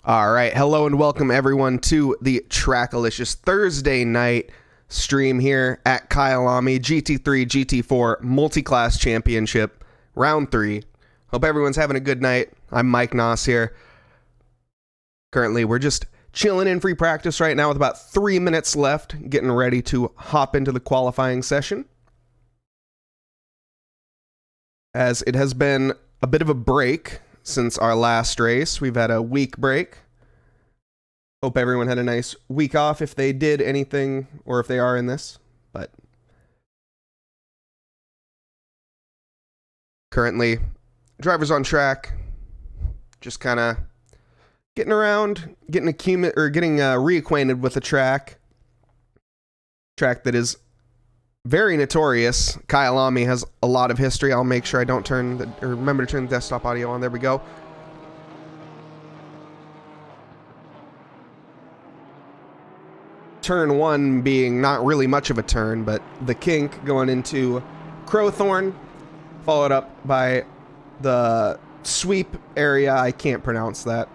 All right, hello and welcome everyone to the Trackalicious Thursday night stream here at Kyalami GT3 GT4 Multi-Class Championship Round 3. Hope everyone's having a good night. I'm Mike Nause here. Currently, we're just chilling in free practice right now with about 3 minutes left, getting ready to hop into the qualifying session. As it has been a bit of a break since our last race. We've had a week break. Hope everyone had a nice week off if they did anything or if they are in this. But currently, drivers on track, just kind of getting around, getting reacquainted with the track. Track that is very notorious. Kyalami has a lot of history. I'll make sure I don't remember to turn the desktop audio on. There we go. Turn 1 being not really much of a turn, but the kink going into Crowthorne, followed up by the sweep area. I can't pronounce that.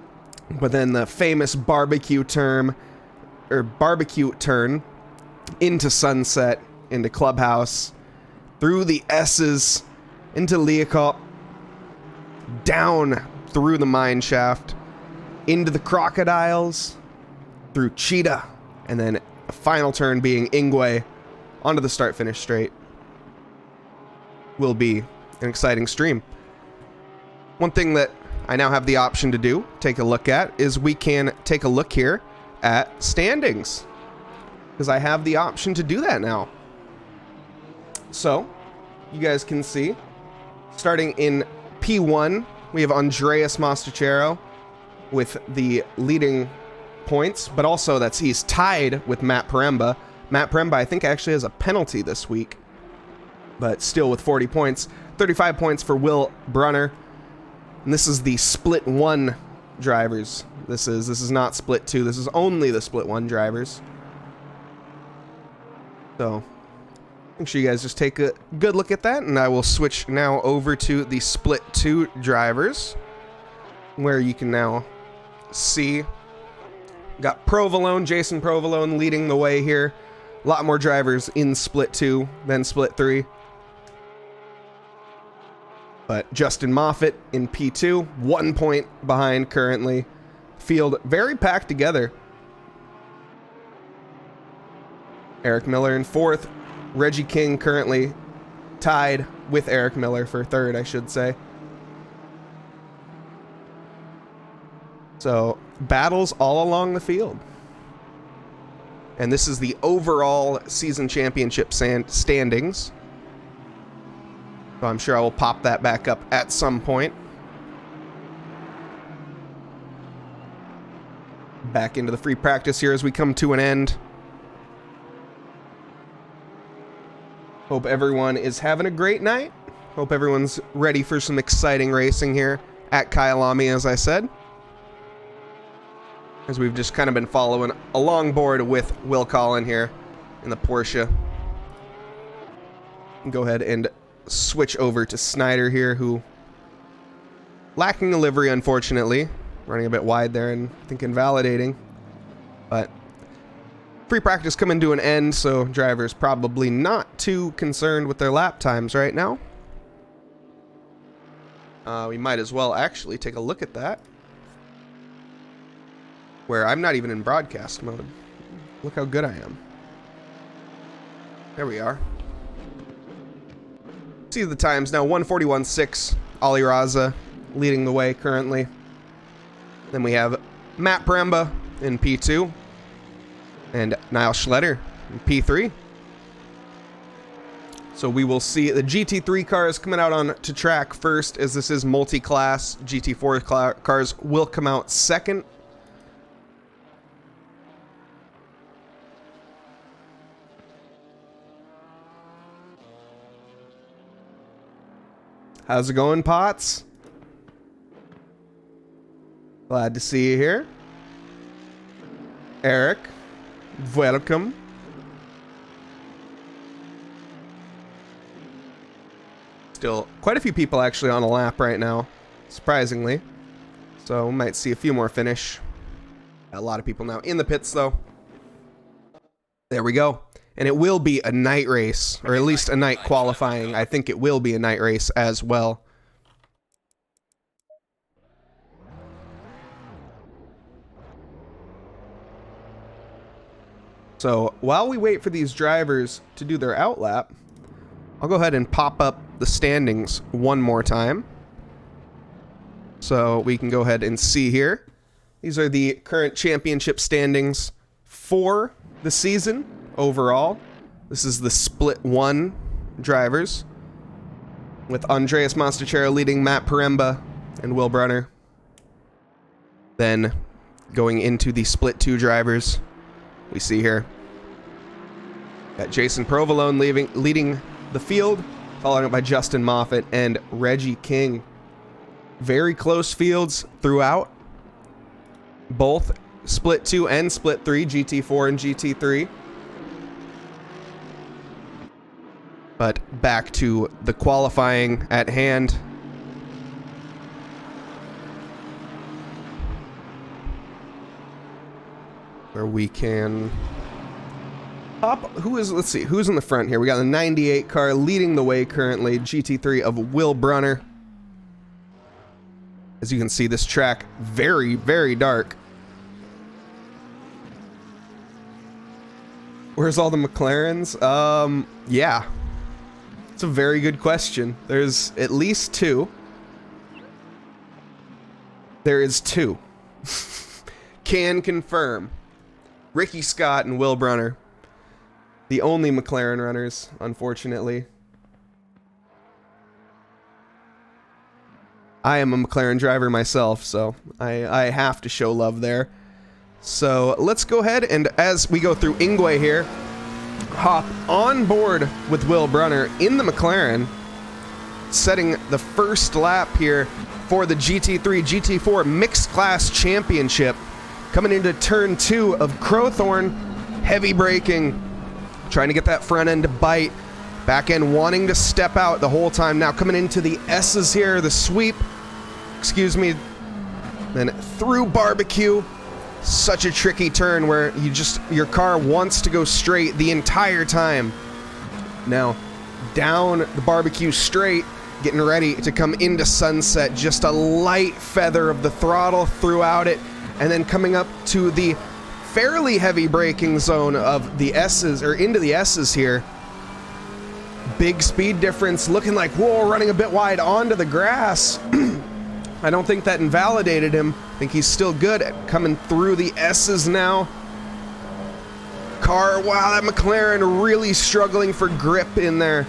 But then the famous barbecue turn into Sunset, into Clubhouse, through the S's, into Leacop, down through the mine shaft, into the Crocodiles, through Cheetah, and then a final turn being Ingwe, onto the start-finish straight. Will be an exciting stream. One thing that I now have the option to do, take a look at, is we can take a look here at standings, because I have the option to do that now. So, you guys can see, starting in P1, we have Andreas Mastachero with the leading points, but also he's tied with Matt Paremba. Matt Paremba, I think, actually has a penalty this week, but still with 40 points. 35 points for Will Brunner. And this is the Split 1 drivers. This is not Split 2. This is only the Split 1 drivers. So, make sure you guys just take a good look at that, and I will switch now over to the Split 2 drivers, where you can now see got Provolone, Jason Provolone leading the way here. A lot more drivers in Split 2 than Split 3. But Justin Moffitt in P2, 1 point behind currently. Field very packed together. Eric Miller in 4th. Reggie King currently tied with Eric Miller for 3rd, I should say. So, battles all along the field. And this is the overall season championship standings. So I'm sure I will pop that back up at some point. Back into the free practice here as we come to an end. Hope everyone is having a great night. Hope everyone's ready for some exciting racing here at Kyalami, as I said. As we've just kind of been following along board with Will Collin here in the Porsche. Go ahead and switch over to Snyder here, who lacking a livery, unfortunately. Running a bit wide there and I think invalidating. But free practice coming to an end, so drivers probably not too concerned with their lap times right now. We might as well actually take a look at that, where I'm not even in broadcast mode. Look how good I am. There we are. See the times now, 141.6. Ali Raza leading the way currently. Then we have Matt Paremba in P2. And Niall Schletter in P3. So we will see the GT3 cars coming out on to track first, as this is multi-class. GT4 cars will come out second. How's it going, Potts? Glad to see you here. Eric, welcome. Still quite a few people actually on a lap right now, surprisingly. So we might see a few more finish A lot of people now in the pits, though. There we go. And it will be a night race, or at least a night qualifying. I think it will be a night race as well. So while we wait for these drivers to do their outlap, I'll go ahead and pop up the standings one more time. So we can go ahead and see here. These are the current championship standings for the season overall. This is the split 1 drivers, with Andreas Monstachero leading Matt Poremba and Will Brunner. Then going into the split 2 drivers, we see here got Jason Provolone leading the field, followed by Justin Moffat and Reggie King. Very close fields throughout, both split 2 and split 3, GT4 and GT3. But back to the qualifying at hand. Where we can hop. Let's see, who's in the front here? We got the 98 car leading the way currently, GT3 of Will Brunner. As you can see, this track very, very dark. Where's all the McLarens? Yeah. It's a very good question. There's at least 2. There is 2. Can confirm. Ricky Scott and Will Brunner. The only McLaren runners, unfortunately. I am a McLaren driver myself, so I have to show love there. So let's go ahead and, as we go through Ingwe here, hop on board with Will Brunner in the McLaren, setting the first lap here for the GT3 GT4 Mixed Class Championship. Coming into turn 2 of Crowthorne, heavy braking, trying to get that front end to bite, back end wanting to step out the whole time. Now coming into the S's here, the sweep, excuse me, then through barbecue. Such a tricky turn where your car wants to go straight the entire time. Now down the barbecue straight, getting ready to come into sunset, just a light feather of the throttle throughout it, and then coming up to the fairly heavy braking zone of the S's, or into the S's here. Big speed difference, looking like, whoa, running a bit wide onto the grass. I don't think that invalidated him. I think he's still good at coming through the S's now. Wow, that McLaren really struggling for grip in there.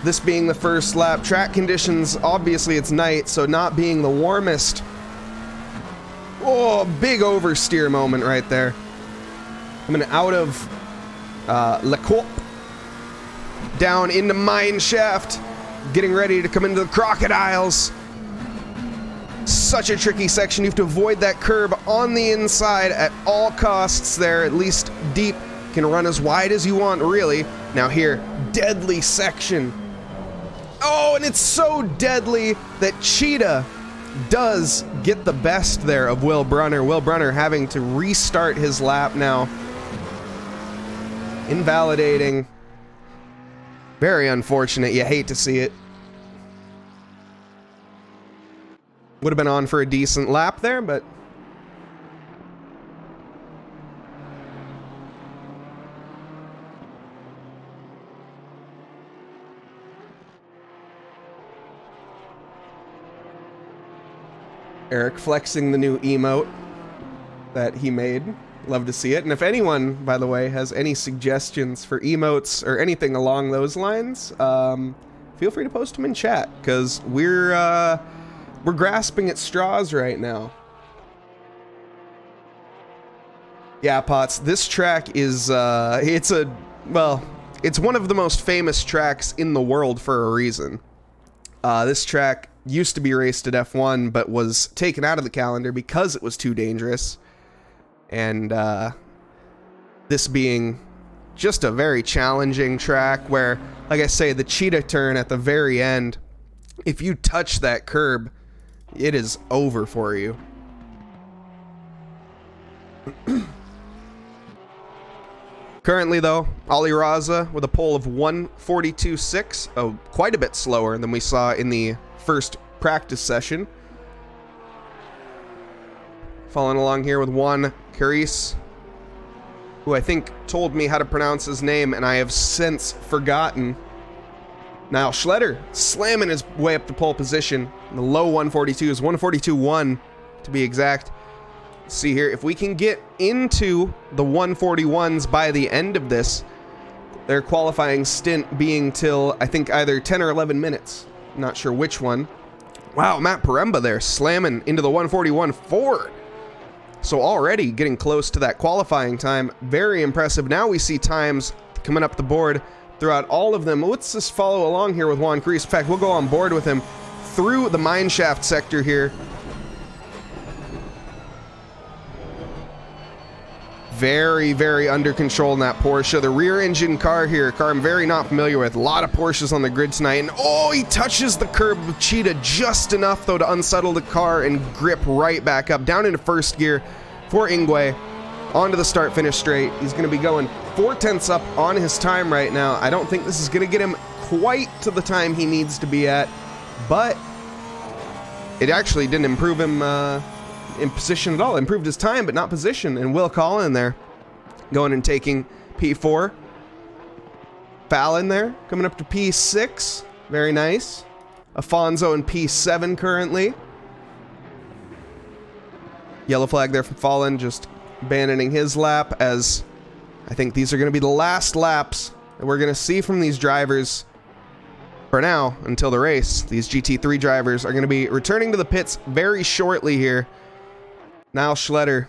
This being the first lap. Track conditions, obviously it's night, so not being the warmest. Oh, big oversteer moment right there. Coming out of Le Coop, down into Mine Shaft, getting ready to come into the Crocodiles. Such a tricky section. You have to avoid that curb on the inside at all costs there. At least deep. Can run as wide as you want, really. Now here, deadly section. Oh, and it's so deadly that Cheetah does get the best there of Will Brunner. Will Brunner having to restart his lap now. Invalidating. Very unfortunate. You hate to see it. Would have been on for a decent lap there, but Eric flexing the new emote that he made. Love to see it. And if anyone, by the way, has any suggestions for emotes or anything along those lines, feel free to post them in chat, because we're grasping at straws right now. Yeah, Potts, this track is, it's one of the most famous tracks in the world for a reason. This track used to be raced at F1, but was taken out of the calendar because it was too dangerous. And this being just a very challenging track where, like I say, the cheetah turn at the very end, if you touch that curb, it is over for you. Currently, though, Ali Raza with a pole of 1:42.6, quite a bit slower than we saw in the first practice session. Following along here with Juan Caris, who I think told me how to pronounce his name, and I have since forgotten. Niall Schletter slamming his way up to pole position. The low 142s, 142.1 to be exact. Let's see here, if we can get into the 141s by the end of this, their qualifying stint being till, I think, either 10 or 11 minutes. Not sure which one. Wow, Matt Poremba there slamming into the 141.4. So already getting close to that qualifying time. Very impressive. Now we see times coming up the board throughout all of them. Let's just follow along here with Juan Caris. In fact, we'll go on board with him through the mineshaft sector here. Very, very under control in that Porsche. The rear engine car here, car I'm very not familiar with. A lot of Porsches on the grid tonight. And oh, he touches the curb with Cheetah just enough, though, to unsettle the car and grip right back up. Down into first gear for Ingwe. Onto the start-finish straight. He's going to be going 4/10 up on his time right now. I don't think this is going to get him quite to the time he needs to be at, but it actually didn't improve him in position at all. Improved his time, but not position. And Will Collin there going and taking P4. Fallon there coming up to P6. Very nice. Afonso in P7 currently. Yellow flag there from Fallon, just abandoning his lap, as I think these are going to be the last laps that we're going to see from these drivers for now until the race. These GT3 drivers are going to be returning to the pits very shortly here. Niall Schletter,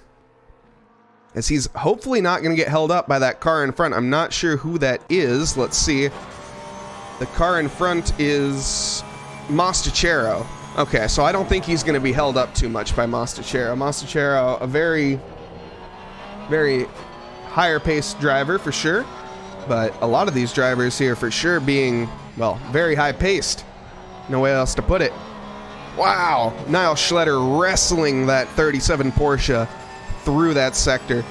as he's hopefully not going to get held up by that car in front. I'm not sure who that is. Let's see. The car in front is Mostachero. Okay, so I don't think he's going to be held up too much by Mostachero. Mostachero, a very, very higher paced driver for sure, but a lot of these drivers here for sure being, well, very high paced. No way else to put it. Wow, Niall Schletter wrestling that 37 Porsche through that sector.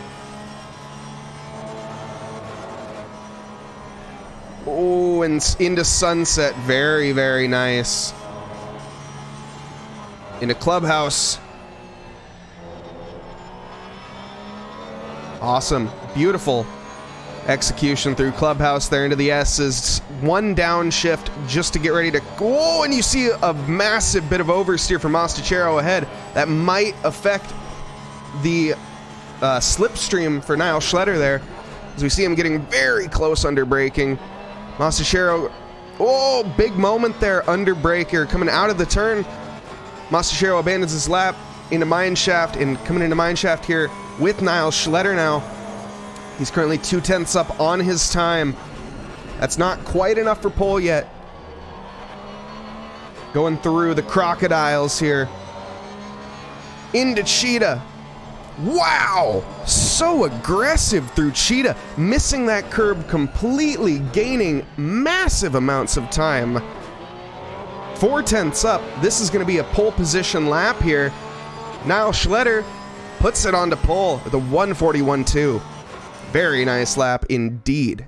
Oh, and into sunset. Very, very nice. Into clubhouse. Awesome. Beautiful execution through clubhouse there into the S's. One downshift just to get ready to go, and you see a massive bit of oversteer from Mostachero ahead that might affect the slipstream for Niall Schletter there, as we see him getting very close under braking. Mostachero, oh, big moment there, under braker coming out of the turn. Mostachero abandons his lap into mineshaft, and coming into mineshaft here with Niall Schletter now. He's currently 2/10 up on his time. That's not quite enough for pole yet. Going through the crocodiles here. Into Cheetah. Wow! So aggressive through Cheetah. Missing that curb completely, gaining massive amounts of time. 4/10 up. This is going to be a pole position lap here. Niall Schletter puts it onto pole with a 141.2. Very nice lap indeed.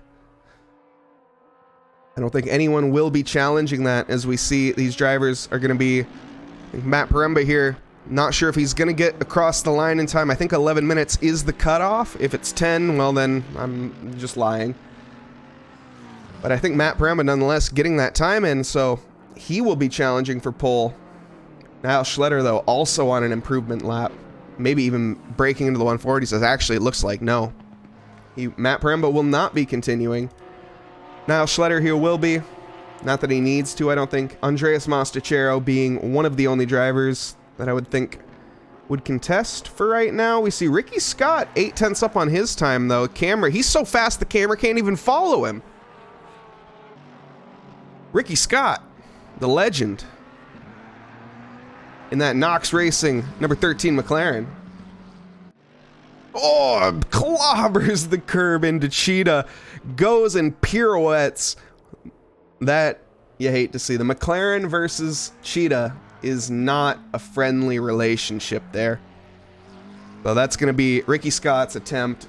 I don't think anyone will be challenging that, as we see these drivers are going to be, Matt Poremba here, not sure if he's going to get across the line in time. I think 11 minutes is the cutoff. If it's 10, well then I'm just lying. But I think Matt Poremba nonetheless getting that time in, so he will be challenging for pole. Niall Schletter though also on an improvement lap, maybe even breaking into the 140s, as actually it looks like no. Matt Poremba will not be continuing. Niall Schletter here will be. Not that he needs to, I don't think. Andreas Mostachero being one of the only drivers that I would think would contest for right now. We see Ricky Scott 8/10 up on his time though. Camera, he's so fast the camera can't even follow him. Ricky Scott, the legend. In that Knox Racing number 13 McLaren. Oh, clobbers the curb into Cheetah. Goes and pirouettes. That you hate to see. The McLaren versus Cheetah is not a friendly relationship there. So that's going to be Ricky Scott's attempt.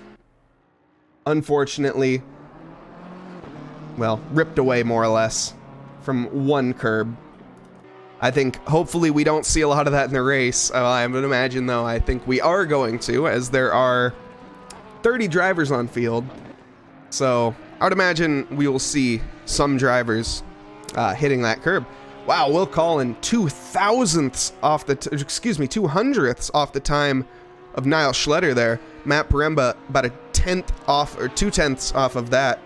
Unfortunately, well, ripped away more or less from one curb. I think hopefully we don't see a lot of that in the race. I would imagine, though, I think we are going to, as there are 30 drivers on field. So I would imagine we will see some drivers hitting that curb. Wow, Will Collin 200ths off the time of Niall Schletter there. Matt Poremba about a 10th off, or 2/10 off of that.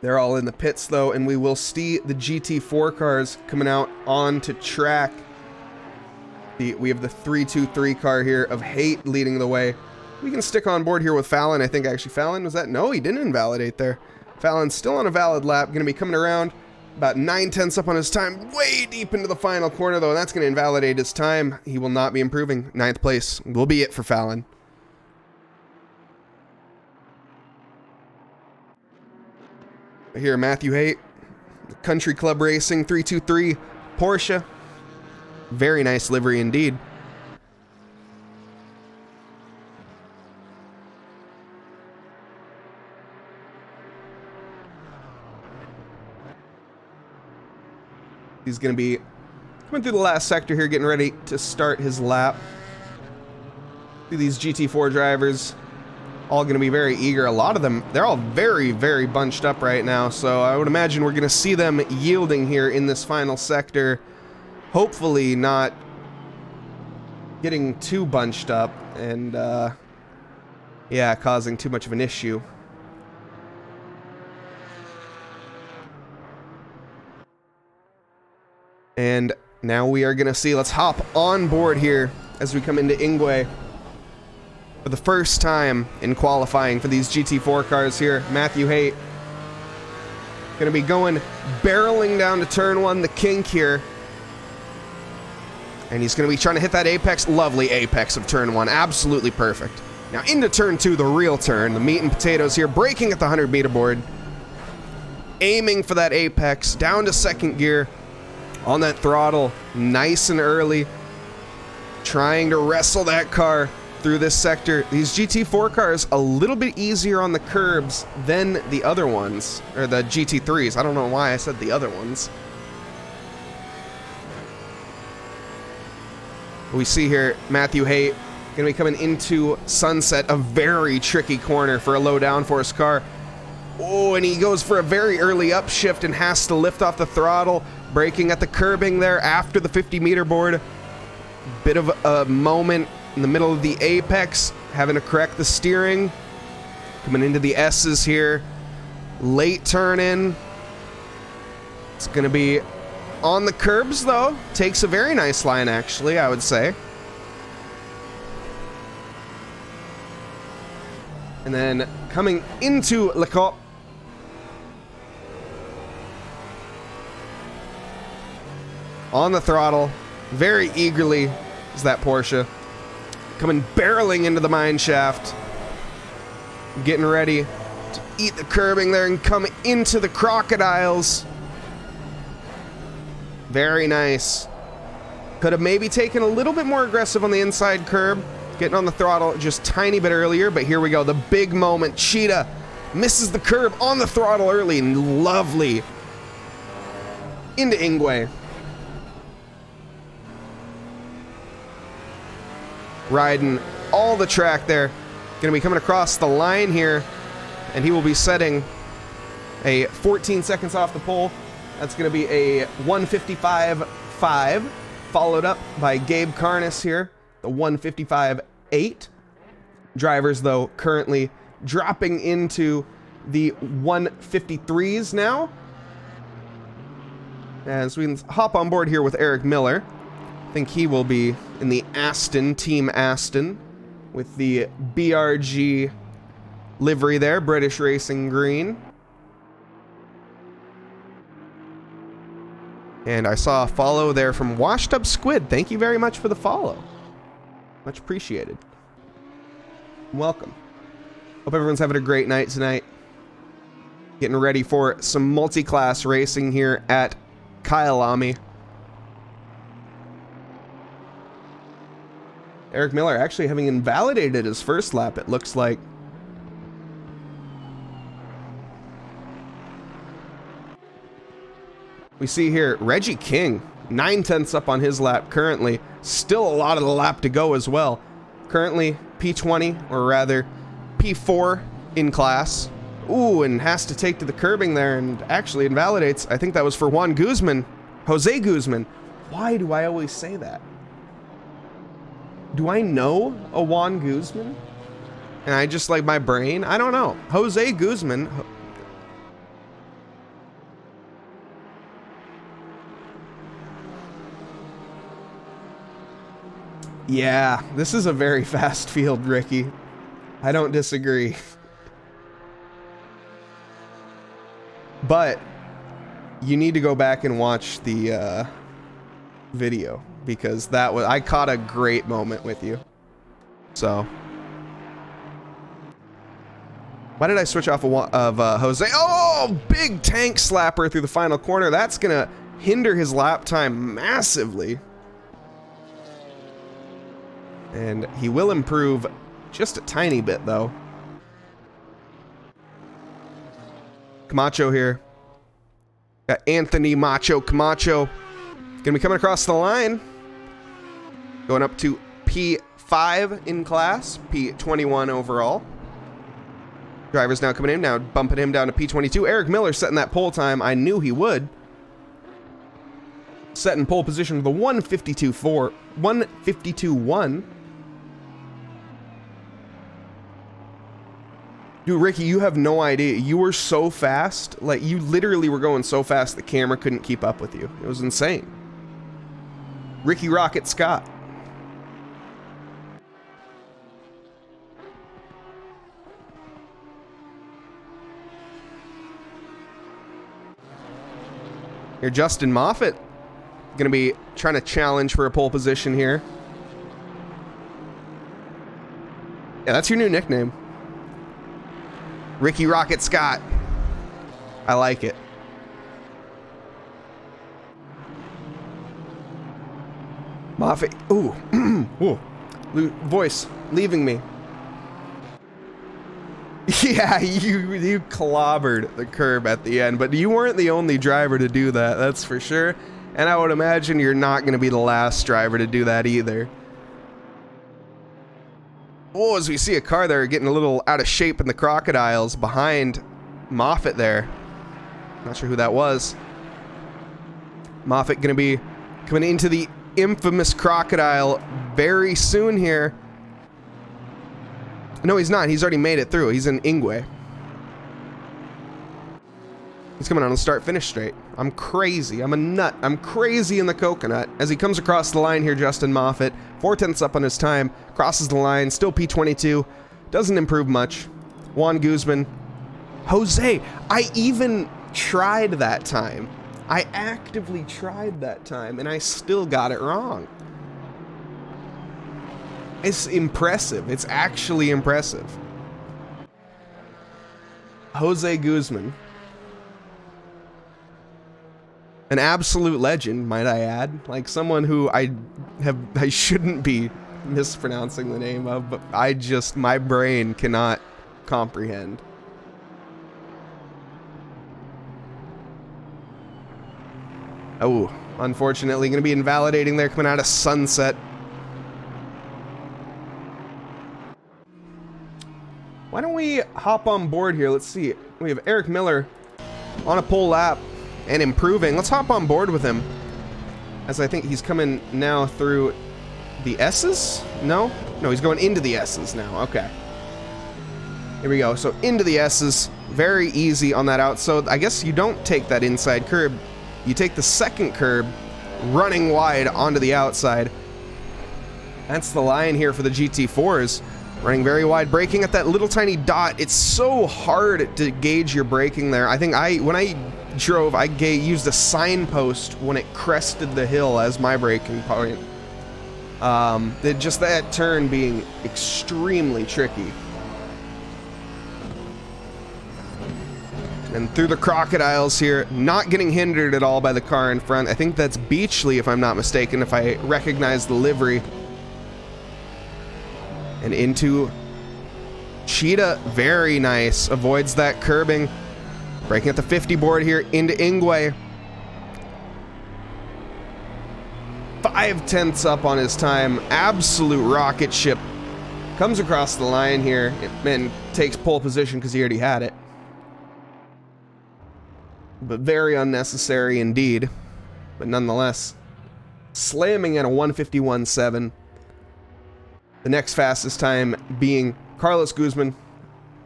They're all in the pits though, and we will see the GT4 cars coming out onto track. We have the 323 car here of Haight leading the way. We can stick on board here with Fallon. I think actually Fallon, was that? No, he didn't invalidate there. Fallon's still on a valid lap, going to be coming around about 9/10 up on his time, way deep into the final corner though, and that's going to invalidate his time. He will not be improving. 9th place will be it for Fallon. Here, Matthew Haight, Country Club Racing 323 Porsche. Very nice livery indeed. He's going to be coming through the last sector here, getting ready to start his lap. These GT4 drivers, all going to be very eager. A lot of them, they're all very, very bunched up right now. So I would imagine we're going to see them yielding here in this final sector. Hopefully not getting too bunched up and, yeah, causing too much of an issue. And now we are going to see, let's hop on board here as we come into Ingwe. For the first time in qualifying for these GT4 cars here, Matthew Haight going to be going barreling down to turn 1, the kink here. And he's going to be trying to hit that apex. Lovely apex of turn 1. Absolutely perfect. Now into turn 2, the real turn. The meat and potatoes here, braking at the 100-meter board. Aiming for that apex, down to second gear. On that throttle, nice and early. Trying to wrestle that car through this sector. These GT4 cars a little bit easier on the curbs than the other ones, or the GT3s. I don't know why I said the other ones. We see here Matthew Haight going to be coming into Sunset, a very tricky corner for a low downforce car. Oh, and he goes for a very early upshift and has to lift off the throttle, braking at the curbing there after the 50-meter board. Bit of a moment in the middle of the apex, having to correct the steering. Coming into the S's here. Late turn in. It's going to be on the curbs, though. Takes a very nice line, actually, I would say. And then coming into Le Cop. On the throttle, very eagerly is that Porsche. Coming barreling into the mine shaft. Getting ready to eat the curbing there and come into the crocodiles. Very nice. Could have maybe taken a little bit more aggressive on the inside curb. Getting on the throttle just tiny bit earlier, but here we go. The big moment. Cheetah misses the curb on the throttle early and lovely. Into Ingwe. Riding all the track there. Going to be coming across the line here, and he will be setting a 14 seconds off the pole. That's going to be a 1:55.5, followed up by Gabe Carness here, the 1:55.8. Drivers, though, currently dropping into the 1:53s now. As we hop on board here with Eric Miller. I think he will be in the Aston, Team Aston, with the BRG livery there, British Racing Green. And I saw a follow there from Washed Up Squid. Thank you very much for the follow. Much appreciated. Welcome. Hope everyone's having a great night tonight. Getting ready for some multi-class racing here at Kyalami. Eric Miller actually having invalidated his first lap, it looks like. We see here Reggie King, 9/10 up on his lap currently. Still a lot of the lap to go as well. Currently P20, or rather P4 in class. Ooh, and has to take to the curbing there and actually invalidates. I think that was for Juan Guzman. Jose Guzman. Why do I always say that? Do I know a Juan Guzman? And I just like my brain? I don't know. Jose Guzman. Yeah, this is a very fast field, Ricky. I don't disagree. But you need to go back and watch the video, because that was, I caught a great moment with you. So why did I switch off of Jose? Oh, big tank slapper through the final corner. That's gonna hinder his lap time massively. And he will improve just a tiny bit, though. Camacho here. Got Anthony Macho Camacho. Gonna be coming across the line. Going up to P5 in class. P21 overall. Driver's now coming in. Now bumping him down to P22. Eric Miller setting that pole time. I knew he would. Setting pole position with a 152.4. 152.1. Dude, Ricky, you have no idea. You were so fast. Like, you literally were going so fast the camera couldn't keep up with you. It was insane. Ricky Rocket Scott. Here, Justin Moffitt. Gonna be trying to challenge for a pole position here. Yeah, that's your new nickname. Ricky Rocket Scott. I like it. Moffitt. Ooh. Ooh. Voice leaving me. Yeah, you clobbered the curb at the end, but you weren't the only driver to do that, that's for sure. And I would imagine you're not going to be the last driver to do that either. Oh, as we see a car there getting a little out of shape in the crocodiles behind Moffitt there. Not sure who that was. Moffitt going to be coming into the infamous crocodile very soon here. No, he's not. He's already made it through. He's in Ingwe. He's coming on the start-finish straight. I'm crazy. I'm a nut. I'm crazy in the coconut. As he comes across the line here, Justin Moffitt, 4/10 up on his time, crosses the line, still P22, doesn't improve much. Juan Guzman. Jose, I even tried that time. I actively tried that time, and I still got it wrong. It's impressive. It's actually impressive. Jose Guzman. An absolute legend, might I add. Like someone who I shouldn't be mispronouncing the name of, but my brain cannot comprehend. Oh, unfortunately going to be invalidating there coming out of Sunset. Why don't we hop on board here? Let's see. We have Eric Miller on a pole lap and improving. Let's hop on board with him, as I think he's coming now through the S's? No, he's going into the S's now. Okay. Here we go. So into the S's. Very easy on that out. So I guess you don't take that inside curb. You take the second curb, running wide onto the outside. That's the line here for the GT4s. Running very wide, braking at that little tiny dot. It's so hard to gauge your braking there. I think when I drove, I used a signpost when it crested the hill as my braking point. Just that turn being extremely tricky. And through the crocodiles here, not getting hindered at all by the car in front. I think that's Beachley, if I'm not mistaken, if I recognize the livery. And into Cheetah. Very nice. Avoids that curbing. Breaking at the 50 board here into Ingwe. 5/10 up on his time. Absolute rocket ship. Comes across the line here and takes pole position because he already had it. But very unnecessary indeed. But nonetheless, slamming at a 151.7. The next fastest time being Carlos Guzman,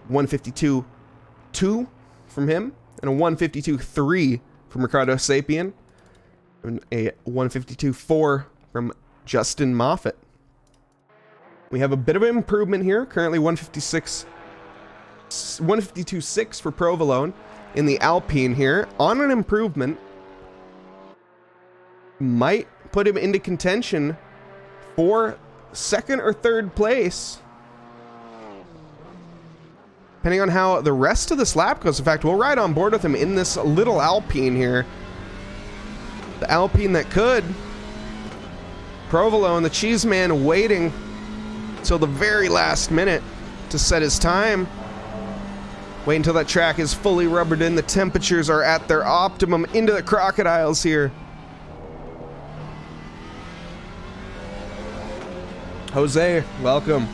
152.2 from him, and a 152.3 from Ricardo Sapien, and a 152.4 from Justin Moffat. We have a bit of an improvement here. Currently 152.6 for Provolone in the Alpine here. On an improvement. Might put him into contention for second or third place, depending on how the rest of this lap goes. In fact, we'll ride on board with him in this little Alpine here. The Alpine that could. Provolone, the cheese man, waiting till the very last minute to set his time. Wait until that track is fully rubbered in. The temperatures are at their optimum. Into the crocodiles here. Jose, welcome.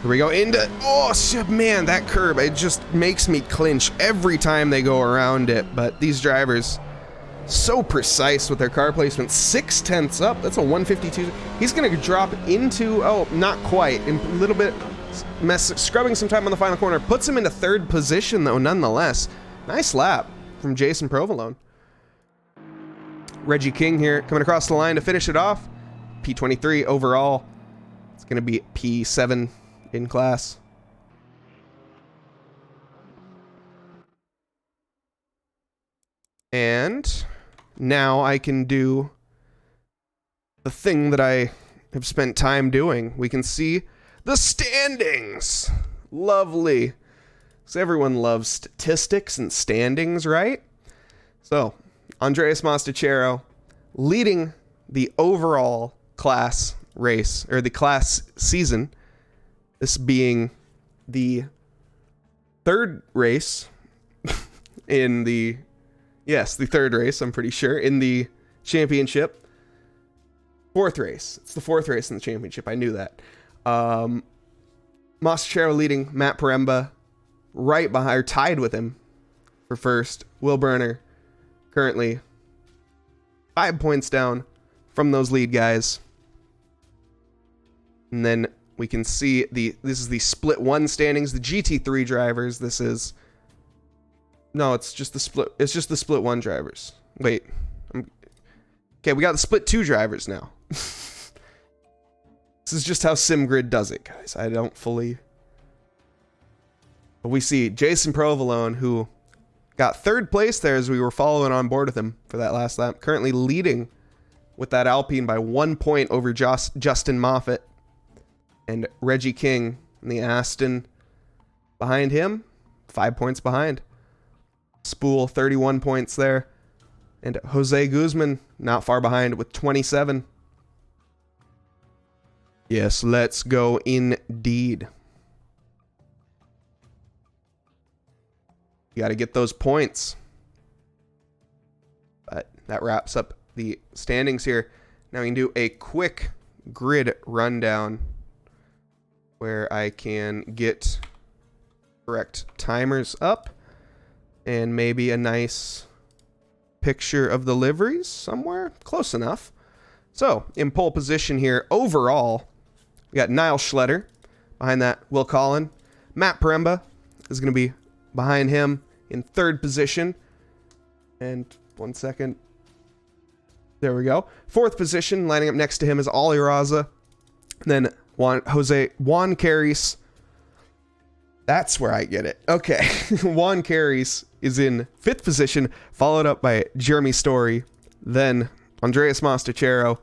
Here we go into, oh man, that curb, it just makes me clinch every time they go around it. But these drivers, so precise with their car placement. 6/10 up, that's a 152. He's gonna drop into, oh, not quite, a little bit scrubbing some time on the final corner. Puts him into third position though, nonetheless. Nice lap from Jason Provolone. Reggie King here, coming across the line to finish it off. P23 overall. It's going to be P7 in class. And now I can do the thing that I have spent time doing. We can see the standings. Lovely. So everyone loves statistics and standings, right? So Andreas Mastachero leading the overall class race, or the class season, this being the third race in the, yes, the third race, I'm pretty sure, in the championship. Fourth race. It's the fourth race in the championship. I knew that. Mastachero leading, Matt Poremba right behind, or tied with him for first. Will Burner currently 5 points down from those lead guys. And then we can see this is the split one standings, the GT3 drivers. This is, no, it's just the split one drivers. Wait, okay, we got the split two drivers now. This is just how SimGrid does it, guys. I don't fully, but we see Jason Provolone, who got third place there as we were following on board with him for that last lap, currently leading with that Alpine by 1 point over Justin Moffat. And Reggie King in the Aston behind him, 5 points behind. Spool, 31 points there. And Jose Guzman, not far behind with 27. Yes, let's go indeed. You got to get those points. But that wraps up the standings here. Now we can do a quick grid rundown where I can get correct timers up and maybe a nice picture of the liveries somewhere. Close enough. So, in pole position here, overall, we got Niall Schletter. Behind that, Will Collin. Matt Poremba is going to be behind him in third position. And 1 second. There we go. Fourth position, lining up next to him is Ollie Raza. Then Juan Carries. That's where I get it. Okay. Juan Carries is in fifth position, followed up by Jeremy Story. Then Andreas Mastachero.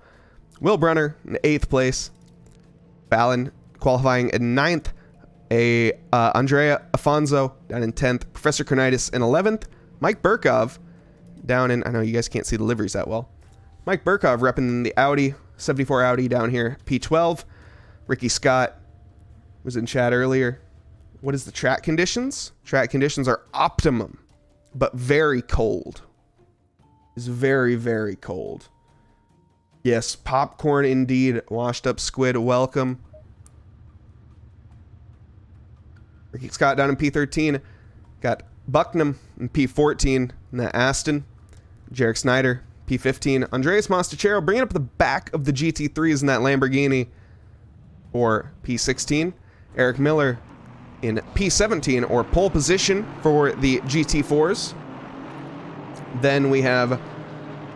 Will Brunner in eighth place. Fallon qualifying in ninth. Andrea Afonso down in 10th. Professor Kornitis in 11th. Mike Burkov down in, I know you guys can't see the liveries that well. Mike Burkov repping the Audi, 74 Audi down here, P12. Ricky Scott was in chat earlier. What is the track conditions? Track conditions are optimum, but very cold. It's very, very cold. Yes, popcorn indeed. Washed up squid, welcome. Ricky Scott down in P13. Got Bucknam in P14. And that Aston. Jarek Snyder, P15. Andreas Mostachero bringing up the back of the GT3s in that Lamborghini for P16. Eric Miller in P17, or pole position for the GT4s. Then we have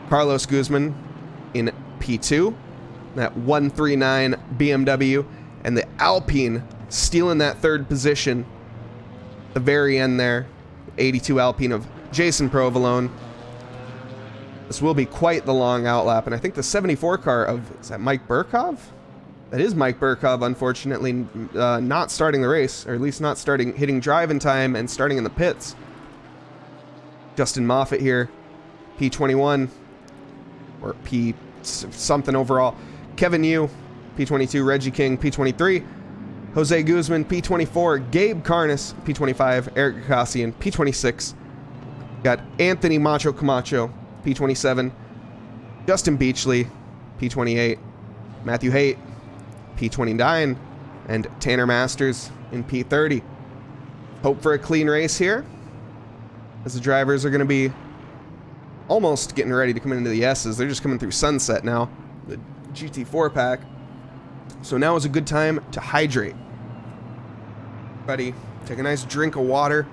Carlos Guzman in P2. That 139 BMW. And the Alpine stealing that third position. The very end there. 82 Alpine of Jason Provolone. This will be quite the long outlap. And I think the 74 car of, is that Mike Burkov? That is Mike Burkov, unfortunately, not starting the race, or at least not hitting drive in time and starting in the pits. Justin Moffitt here, P21, or P something overall. Kevin Yu, P22, Reggie King, P23, Jose Guzman, P24, Gabe Carnes, P25, Eric Cassian, P26. Got Anthony Macho Camacho, P27, Justin Beachley, P28, Matthew Haight, P29, and Tanner Masters in P30. Hope for a clean race here, as the drivers are going to be almost getting ready to come into the S's. They're just coming through sunset now, the GT4 pack. So now is a good time to hydrate. Buddy, take a nice drink of water.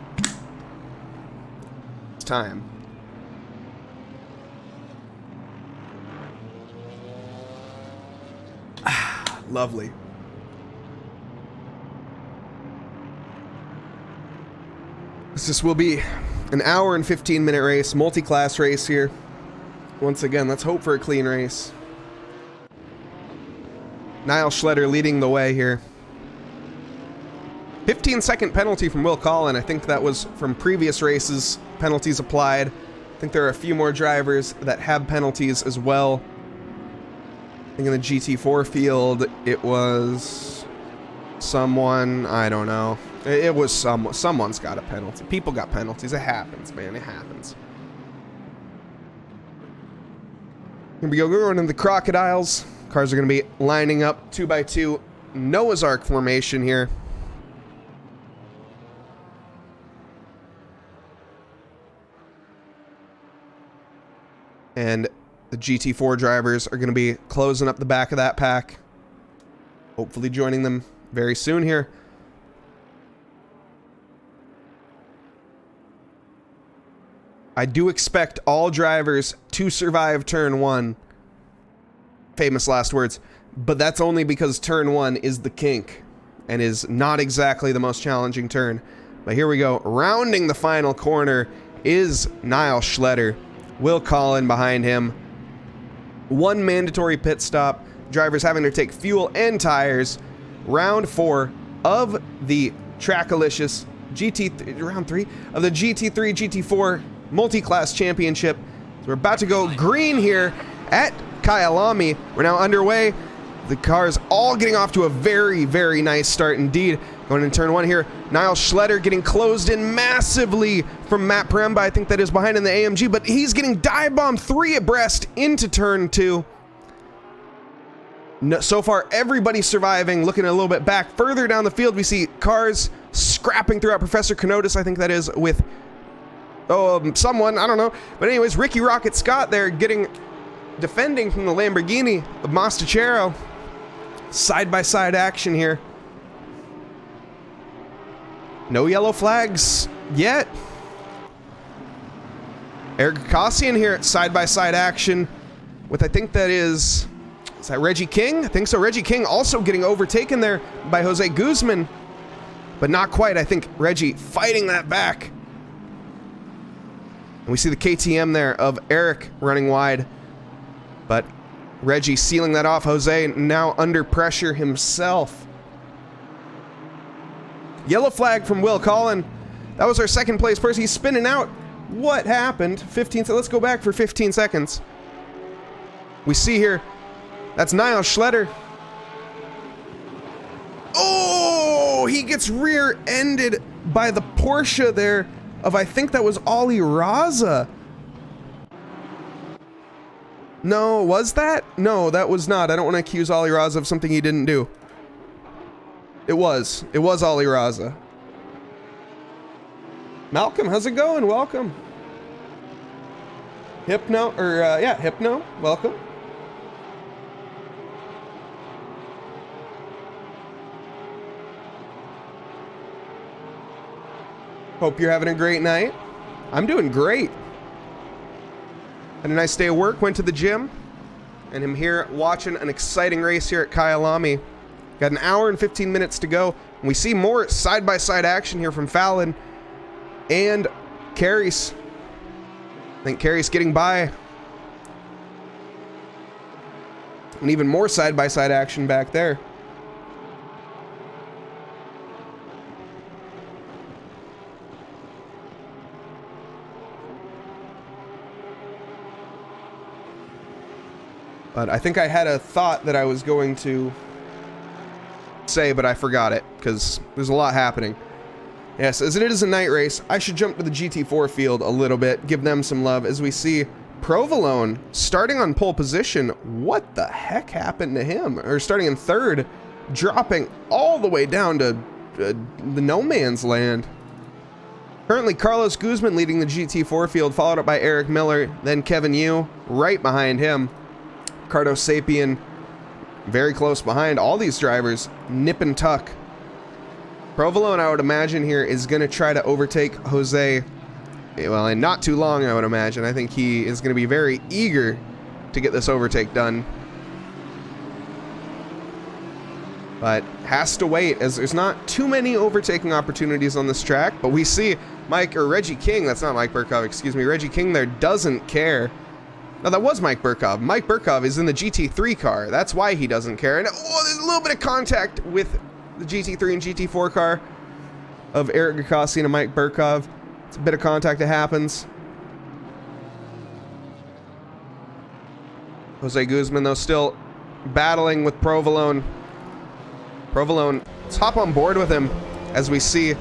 It's time. Lovely. This will be an hour and 15-minute race, multi-class race here. Once again, let's hope for a clean race. Niall Schletter leading the way here. 15-second penalty from Will Collin. I think that was from previous races. Penalties applied. I think there are a few more drivers that have penalties as well. I think in the GT4 field, it was someone, I don't know. It was someone's got a penalty. People got penalties. It happens, man. It happens. Here we go. We're going into the Crocodiles. Cars are going to be lining up 2x2 Noah's Ark formation here. And the GT4 drivers are going to be closing up the back of that pack. Hopefully joining them very soon here. I do expect all drivers to survive turn 1. Famous last words. But that's only because turn 1 is the kink and is not exactly the most challenging turn. But here we go. Rounding the final corner is Niall Schletter. Will Collin behind him. One mandatory pit stop. Drivers having to take fuel and tires. Round 4 of the Trackalicious round 3 of the GT3 GT4 multi-class championship. So we're about to go green here at Kyalami. We're now underway. The cars all getting off to a very, very nice start indeed. Going in turn 1 here. Niall Schletter getting closed in massively from Matt Paremba. I think that is behind in the AMG, but he's getting dive bombed 3 abreast into turn 2. No, so far, everybody's surviving. Looking a little bit back. Further down the field, we see cars scrapping throughout. Professor Kenotis, I think that is, with someone, I don't know. But anyways, Ricky Rocket Scott there defending from the Lamborghini of Mostachero. Side-by-side action here. No yellow flags yet. Eric Cassian here, side-by-side action with, I think that is that Reggie King? I think so. Reggie King also getting overtaken there by Jose Guzman, but not quite. I think Reggie fighting that back. And we see the KTM there of Eric running wide, but Reggie sealing that off. Jose now under pressure himself. Yellow flag from Will Collin. That was our second place person. He's spinning out. What happened? 15. Let's go back for 15 seconds. We see here, that's Niall Schletter. Oh, he gets rear-ended by the Porsche there of, I think that was Ollie Raza. No, was that? No, that was not. I don't want to accuse Ollie Raza of something he didn't do. It was Ollie Raza. Malcolm, how's it going? Welcome. Hypno, Hypno, welcome. Hope you're having a great night. I'm doing great. Had a nice day of work, went to the gym, and I'm here watching an exciting race here at Kyalami. Got an hour and 15 minutes to go, and we see more side-by-side action here from Fallon and Carries. I think Carries getting by. And even more side-by-side action back there. But I think I had a thought that I was going to say, but I forgot it because there's a lot happening. Yes, as it is a night race, I should jump to the GT4 field a little bit, give them some love as we see Provolone starting on pole position. What the heck happened to him? Or starting in third, dropping all the way down to the no man's land. Currently, Carlos Guzman leading the GT4 field, followed up by Eric Miller, then Kevin Yu right behind him. Cardo Sapien very close behind. All these drivers nip and tuck. Provolone, I would imagine here, is going to try to overtake Jose. Well, in not too long, I would imagine. I think he is going to be very eager to get this overtake done. But has to wait, as there's not too many overtaking opportunities on this track. But we see Reggie King, that's not Mike Burkov, excuse me, Reggie King there doesn't care. No, that was Mike Burkov. Mike Burkov is in the GT3 car. That's why he doesn't care. And oh, there's a little bit of contact with the GT3 and GT4 car of Eric Gakosian and Mike Burkov. It's a bit of contact that happens. Jose Guzman, though, still battling with Provolone. Provolone, let's hop on board with him as we see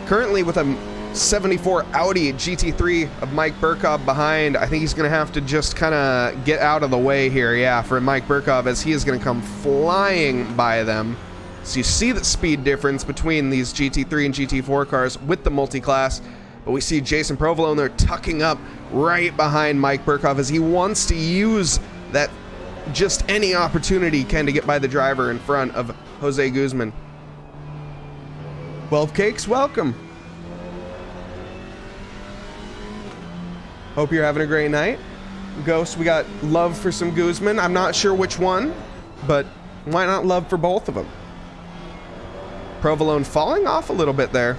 currently with a 74 Audi GT3 of Mike Burkov behind. I think he's going to have to just kind of get out of the way here, yeah, for Mike Burkov, as he is going to come flying by them. So you see the speed difference between these GT3 and GT4 cars with the multi-class, but we see Jason Provolone there tucking up right behind Mike Burkov as he wants to use that just any opportunity he can to get by the driver in front of Jose Guzman. 12 Cakes, welcome. Hope you're having a great night. Ghost, we got love for some Guzman. I'm not sure which one, but why not love for both of them? Provolone falling off a little bit there.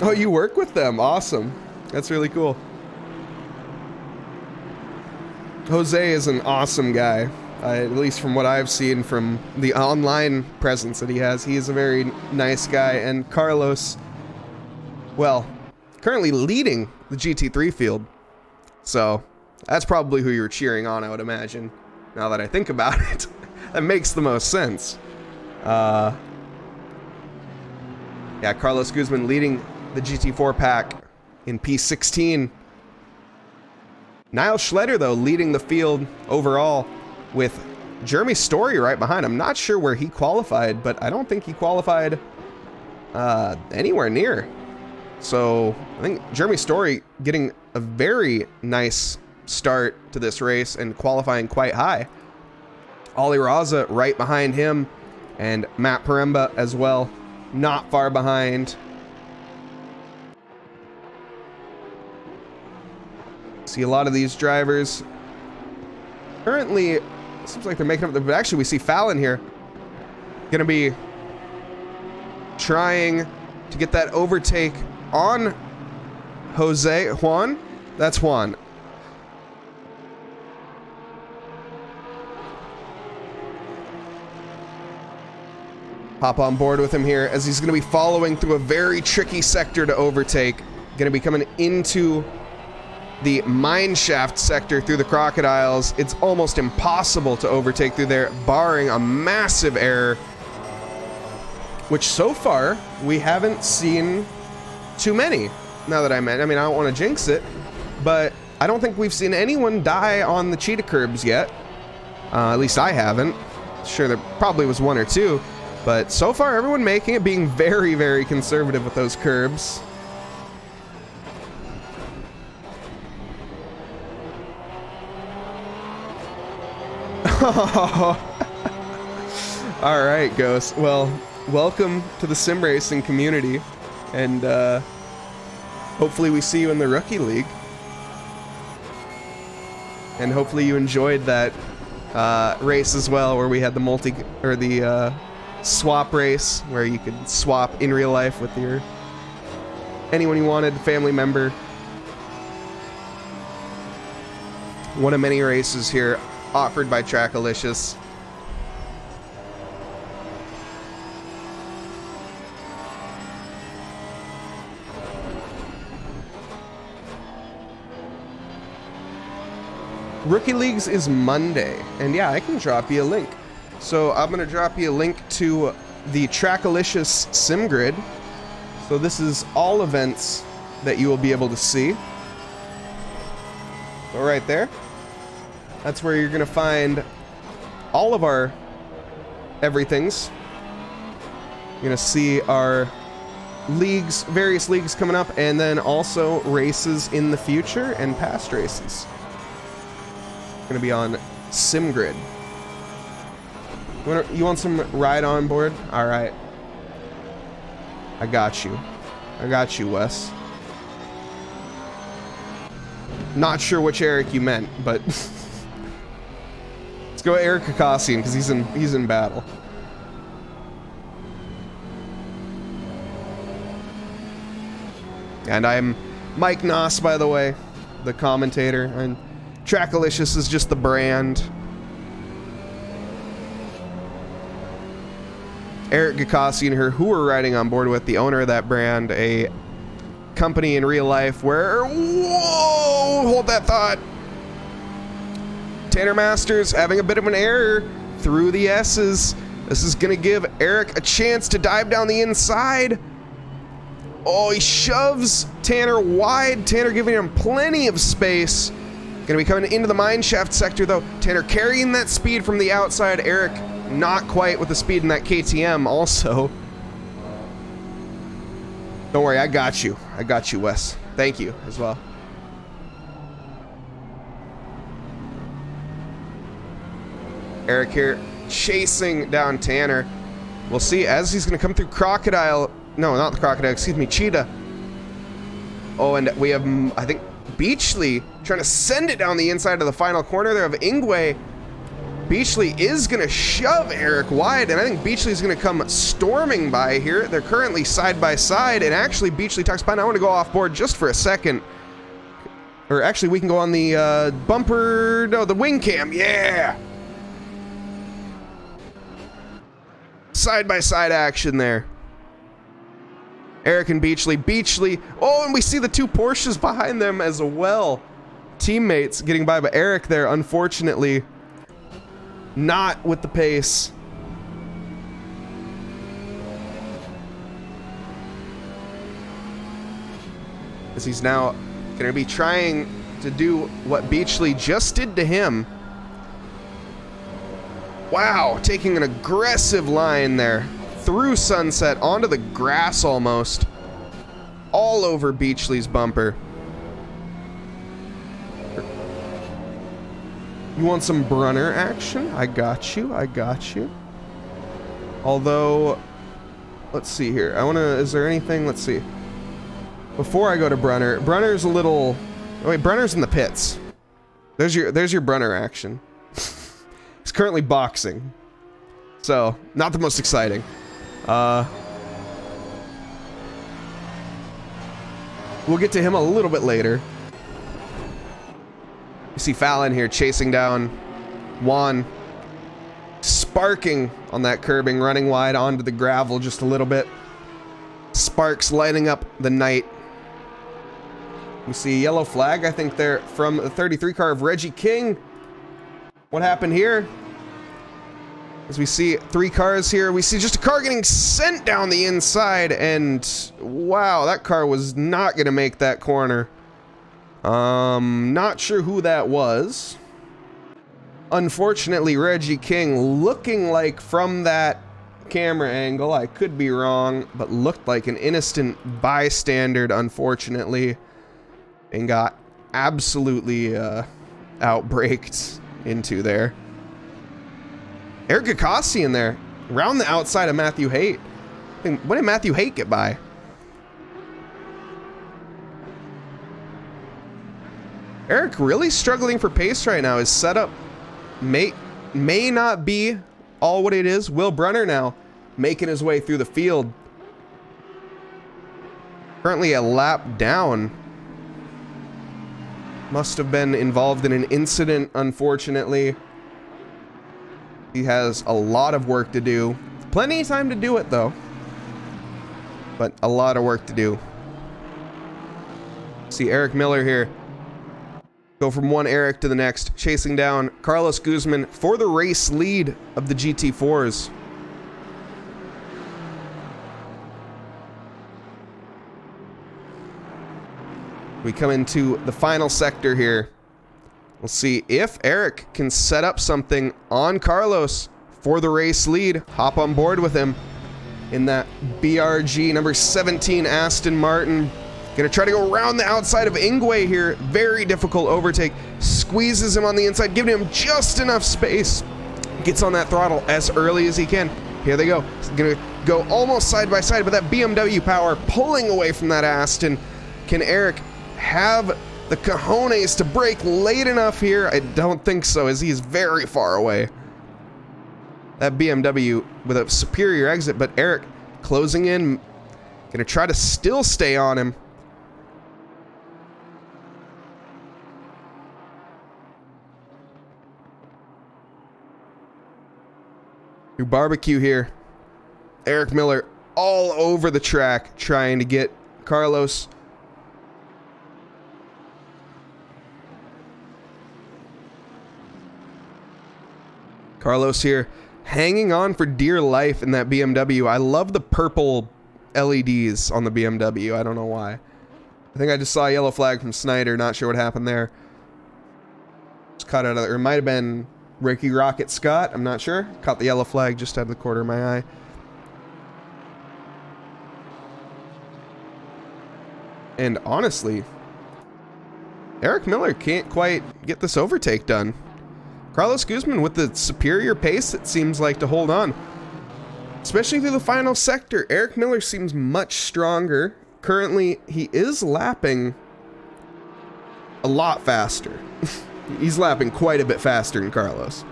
Oh, you work with them. Awesome. That's really cool. Jose is an awesome guy. At least from what I've seen from the online presence that he has. He is a very nice guy. And Carlos, well, currently leading the GT3 field. So that's probably who you're cheering on, I would imagine. Now that I think about it, that makes the most sense. Yeah, Carlos Guzman leading the GT4 pack in P16. Niall Schletter, though, leading the field overall, with Jeremy Story right behind. I'm not sure where he qualified, but I don't think he qualified anywhere near. So I think Jeremy Story getting a very nice start to this race and qualifying quite high. Ollie Raza right behind him, and Matt Paremba as well, not far behind. See a lot of these drivers currently, seems like they're making up, but actually we see Fallon here gonna be trying to get that overtake on Jose. Juan? That's Juan. Hop on board with him here as he's gonna be following through a very tricky sector to overtake. Gonna be coming into the mine shaft sector through the crocodiles. It's almost impossible to overtake through there, barring a massive error, which so far we haven't seen too many. Now that I mean, I don't want to jinx it, but I don't think we've seen anyone die on the cheetah curbs yet. At least I haven't. Sure, there probably was one or two, but so far everyone making it, being very, very conservative with those curbs. All right, Ghost. Well, welcome to the sim racing community, and hopefully we see you in the rookie league. And hopefully you enjoyed that race as well, where we had the swap race, where you could swap in real life with anyone you wanted, family member. One of many races here offered by Trackalicious. Rookie Leagues is Monday, and yeah, I can drop you a link. So I'm gonna drop you a link to the Trackalicious Sim Grid. So this is all events that you will be able to see. So right there. That's where you're gonna find all of our everythings. You're gonna see our leagues, various leagues coming up, and then also races in the future and past races. Gonna be on SimGrid. You want some ride on board? All right. I got you. I got you, Wes. Not sure which Eric you meant, but let's go Eric Kakasian because he's in battle. And I'm Mike Nause, by the way, the commentator, and Trackalicious is just the brand. Eric Kakasian here, who we're riding on board with, the owner of that brand, a company in real life where, whoa, hold that thought. Tanner Masters having a bit of an error through the S's. This is gonna give Eric a chance to dive down the inside. Oh, he shoves Tanner wide. Tanner giving him plenty of space. Gonna be coming into the mineshaft sector though. Tanner carrying that speed from the outside. Eric not quite with the speed in that KTM also. Don't worry, I got you. I got you, Wes. Thank you as well. Eric here chasing down Tanner. We'll see as he's gonna come through Crocodile. No, not the Crocodile, excuse me, Cheetah. Oh, and we have, I think, Beachley trying to send it down the inside of the final corner there of Ingwe. Beachley is gonna shove Eric wide, and I think Beachley's gonna come storming by here. They're currently side by side, and actually Beachley talks about, I want to go off board just for a second. Or actually we can go on the bumper, no, the wing cam, yeah! Side by side action there. Eric and Beachley. Beachley. Oh, and we see the two Porsches behind them as well. Teammates getting by, but Eric there, unfortunately, not with the pace. As he's now going to be trying to do what Beachley just did to him. Wow, taking an aggressive line there. Through Sunset, onto the grass almost. All over Beachley's bumper. You want some Brunner action? I got you, I got you. Although, let's see here. I want to, is there anything, let's see. Before I go to Brunner, Brunner's a little, oh wait, Brunner's in the pits. There's your Brunner action. He's currently boxing. So, not the most exciting. We'll get to him a little bit later. You see Fallon here chasing down Juan, sparking on that curbing, running wide onto the gravel just a little bit. Sparks lighting up the night. We see a yellow flag, I think they're from the 33 car of Reggie King. What happened here? As we see 3 cars here, we see just a car getting sent down the inside, and wow, that car was not gonna make that corner. Not sure who that was. Unfortunately, Reggie King, looking like from that camera angle, I could be wrong, but looked like an innocent bystander, unfortunately, and got absolutely outbraked into there. Eric Akasi in there, around the outside of Matthew Haight. When did Matthew Haight get by? Eric really struggling for pace right now. His setup may not be all what it is. Will Brunner now making his way through the field. Currently a lap down. Must have been involved in an incident, unfortunately. He has a lot of work to do. Plenty of time to do it, though. But a lot of work to do. See Eric Miller here. Go from one Eric to the next, chasing down Carlos Guzman for the race lead of the GT4s. We come into the final sector here. We'll see if Eric can set up something on Carlos for the race lead. Hop on board with him in that BRG number 17 Aston Martin. Gonna try to go around the outside of Ingwe here. Very difficult overtake. Squeezes him on the inside, giving him just enough space. Gets on that throttle as early as he can. Here they go. He's gonna go almost side by side, but that BMW power pulling away from that Aston. Can Eric have the cojones to brake late enough here? I don't think so, as he's very far away. That BMW with a superior exit, but Eric closing in. Gonna try to still stay on him. Through barbecue here. Eric Miller all over the track trying to get Carlos. Carlos here hanging on for dear life in that BMW. I love the purple LEDs on the BMW. I don't know why. I think I just saw a yellow flag from Snyder. Not sure what happened there. Just caught out of there. It might have been Ricky Rocket Scott. I'm not sure. Caught the yellow flag just out of the corner of my eye. And honestly, Eric Miller can't quite get this overtake done. Carlos Guzman with the superior pace, it seems like, to hold on. Especially through the final sector. Eric Miller seems much stronger. Currently, he is lapping a lot faster. He's lapping quite a bit faster than Carlos.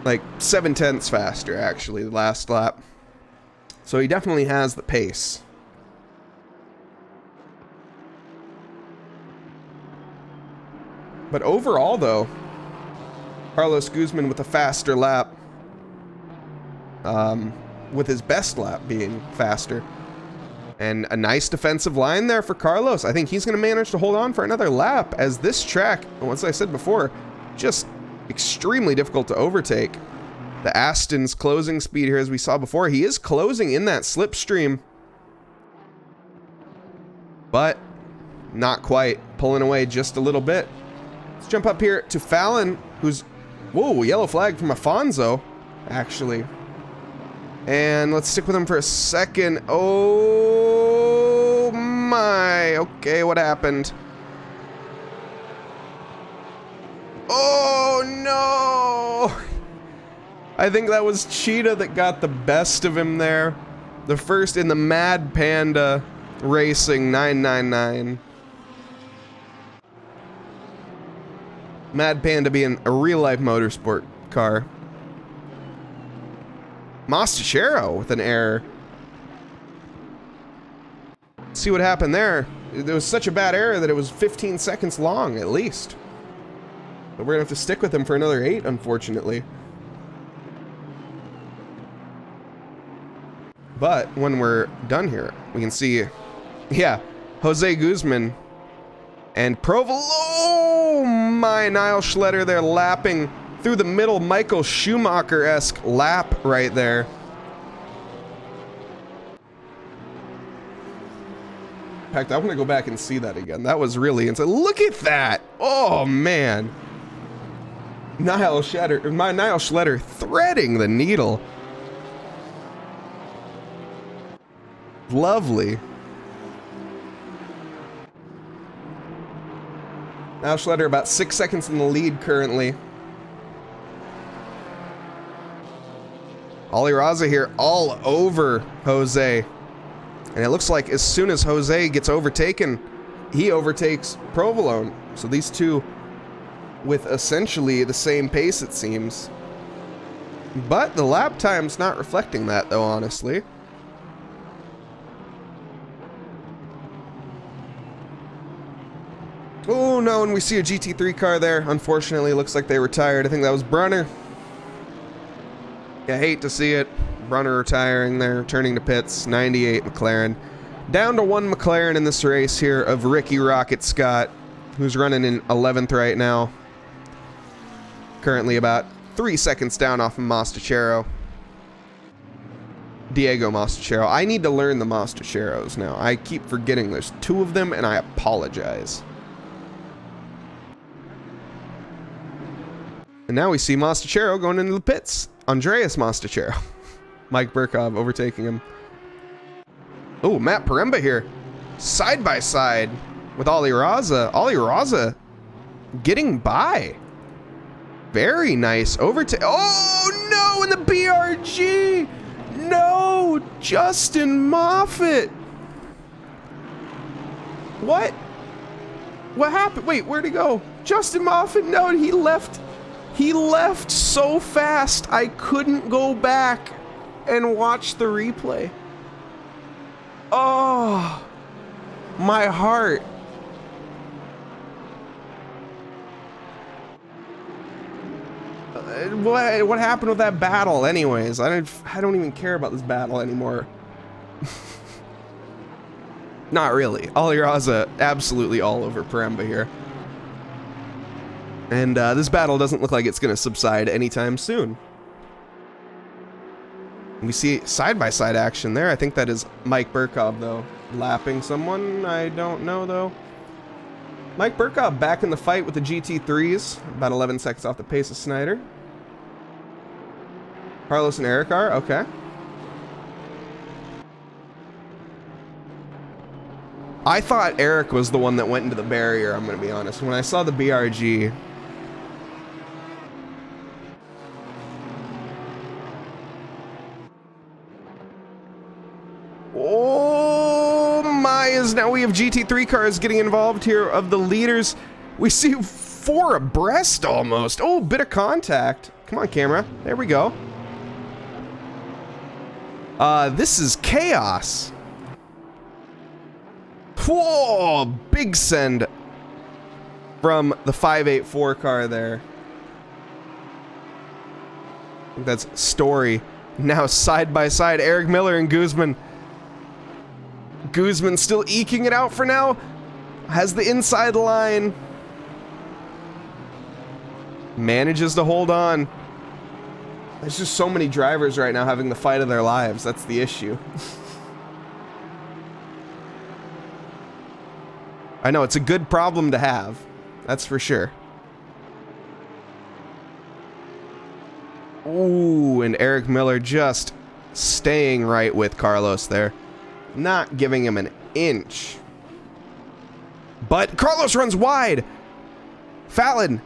Like 7/10 faster, actually, the last lap. So he definitely has the pace. But overall, though, Carlos Guzman with a faster lap. With his best lap being faster. And a nice defensive line there for Carlos. I think he's going to manage to hold on for another lap, as this track, once I said before, just extremely difficult to overtake. The Aston's closing speed here, as we saw before, he is closing in that slipstream. But not quite. Pulling away just a little bit. Let's jump up here to Fallon, who's... Whoa, yellow flag from Afonso, actually. And let's stick with him for a second. Oh my. Okay, what happened? Oh no! I think that was Cheetah that got the best of him there. The first in the Mad Panda Racing 999. Mad Panda being a real-life motorsport car. Mastachero with an error. See what happened there. There was such a bad error that it was 15 seconds long, at least. But we're gonna have to stick with him for another 8, unfortunately. But when we're done here, we can see, yeah, Jose Guzman and Provolone. Oh my, Niall Schletter there lapping through the middle. Michael Schumacher-esque lap right there. In fact, I want to go back and see that again. That was really insane. Look at that. Oh man. Niall Schletter threading the needle. Lovely. Now Schletter about 6 seconds in the lead currently. Ollie Raza here all over Jose. And it looks like as soon as Jose gets overtaken, he overtakes Provolone. So these two with essentially the same pace, it seems. But the lap time's not reflecting that though, honestly. Oh no, and we see a GT3 car there. Unfortunately, looks like they retired. I think that was Brunner. I hate to see it. Brunner retiring there, returning to pits. 98 McLaren. Down to one McLaren in this race here of Ricky Rocket Scott, who's running in 11th right now. Currently about 3 seconds down off of Mastachero. Diego Mastachero. I need to learn the Mastacheros now. I keep forgetting there's two of them, and I apologize. And now we see Mastachero going into the pits. Andreas Mastachero. Mike Burkov overtaking him. Oh, Matt Paremba here. Side by side with Ollie Raza. Ollie Raza getting by. Very nice. Oh no, in the BRG. No, Justin Moffitt. What? What happened? Wait, where'd he go? Justin Moffitt, no, he left. He left so fast, I couldn't go back and watch the replay. Oh, my heart. What happened with that battle anyways? I don't even care about this battle anymore. Not really. Ollie Raza absolutely all over Paremba here. And this battle doesn't look like it's going to subside anytime soon. We see side-by-side action there. I think that is Mike Burkov, though. Lapping someone? I don't know, though. Mike Burkov back in the fight with the GT3s. About 11 seconds off the pace of Snyder. Carlos and Eric are? Okay. I thought Eric was the one that went into the barrier, I'm going to be honest. When I saw the BRG... Oh my, now we have GT3 cars getting involved here of the leaders. We see 4 abreast almost. Oh, bit of contact. Come on, camera. There we go. This is chaos. Whoa, big send from the 584 car there. I think that's Story. Now side by side, Eric Miller and Guzman. Guzman still eking it out for now. Has the inside line. Manages to hold on. There's just so many drivers right now having the fight of their lives. That's the issue. I know, it's a good problem to have. That's for sure. Ooh, and Eric Miller just staying right with Carlos there. Not giving him an inch. But Carlos runs wide. Fallon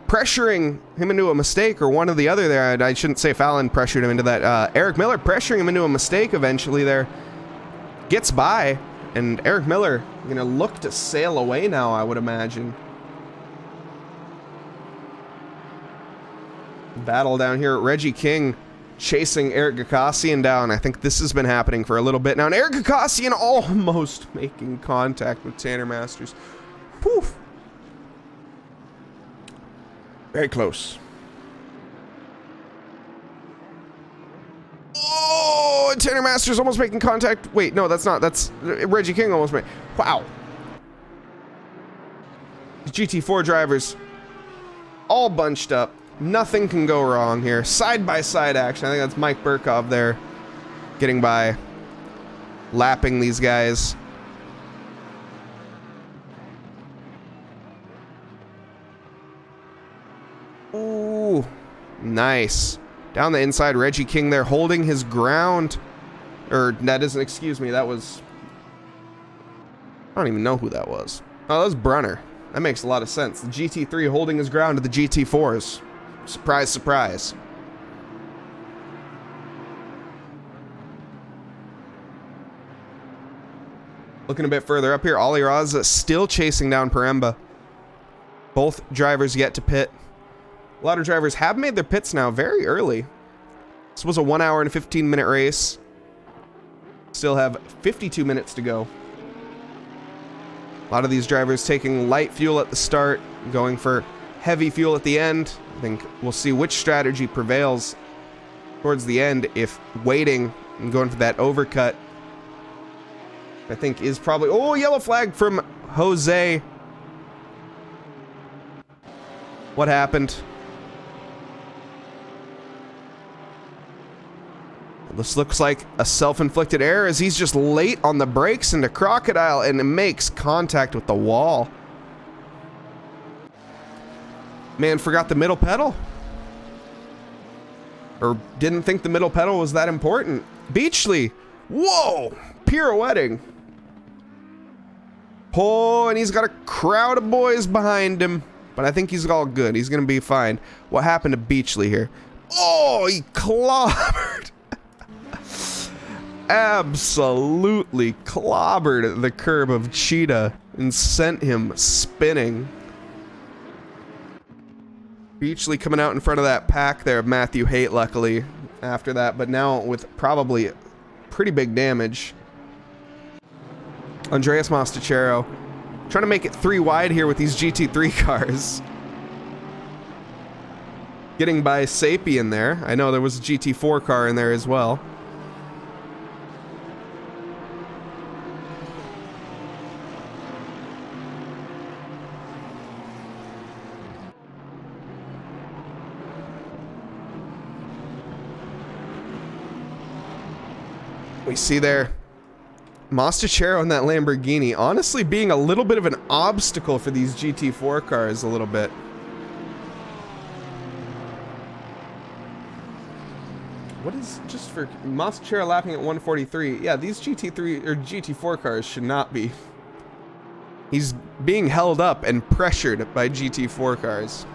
pressuring him into a mistake, or one or the other there. I shouldn't say Fallon pressured him into that. Eric Miller pressuring him into a mistake eventually there. Gets by, and Eric Miller gonna look to sail away now, I would imagine. Battle down here. Reggie King chasing Eric Gakassian down. I think this has been happening for a little bit now. And Eric Gakassian almost making contact with Tanner Masters. Poof. Very close. Oh, Oh, Tanner Masters almost making contact. Wait, no, that's not. That's Reggie King almost made. Wow. GT4 drivers all bunched up. Nothing can go wrong here. Side-by-side action. I think that's Mike Burkov there getting by, lapping these guys. Ooh, nice. Down the inside, Reggie King there holding his ground. Or, that isn't, excuse me, that was... I don't even know who that was. Oh, that was Brunner. That makes a lot of sense. The GT3 holding his ground to the GT4s. Surprise, surprise. Looking a bit further up here, Ollie Raza still chasing down Paremba. Both drivers yet to pit. A lot of drivers have made their pits now very early. This was a 1 hour and 15-minute race. Still have 52 minutes to go. A lot of these drivers taking light fuel at the start, going for heavy fuel at the end. I think we'll see which strategy prevails towards the end, if waiting and going for that overcut, I think is probably... Oh, yellow flag from Jose. What happened? This looks like a self-inflicted error as he's just late on the brakes into Crocodile and it makes contact with the wall. Man forgot the middle pedal. Or didn't think the middle pedal was that important. Beachley, whoa, pirouetting. Oh, and he's got a crowd of boys behind him. But I think he's all good. He's going to be fine. What happened to Beachley here? Oh, he clobbered. Absolutely clobbered the curb of Cheetah and sent him spinning. Beachley coming out in front of that pack there of Matthew Haight, luckily, after that, but now with probably pretty big damage. Andreas Mostachero trying to make it 3 wide here with these GT3 cars. Getting by Sapien there. I know there was a GT4 car in there as well. We see there Mostachero in that Lamborghini honestly being a little bit of an obstacle for these GT4 cars a little bit. What is just for Mostachero lapping at 143? Yeah, these GT3 or GT4 cars should not be. He's being held up and pressured by GT4 cars.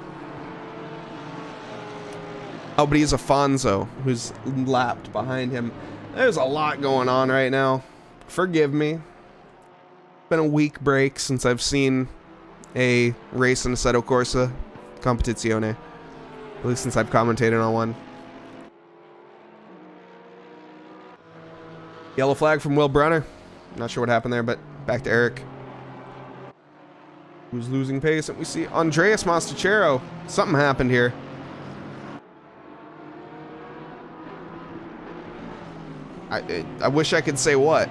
Oh, but he's Afonso who's lapped behind him. There's a lot going on right now. Forgive me. Been a week break since I've seen a race in Assetto Corsa Competizione. At least since I've commentated on one. Yellow flag from Will Brunner. Not sure what happened there, but back to Eric, who's losing pace. And we see Andreas Mostachero. Something happened here. I wish I could say what.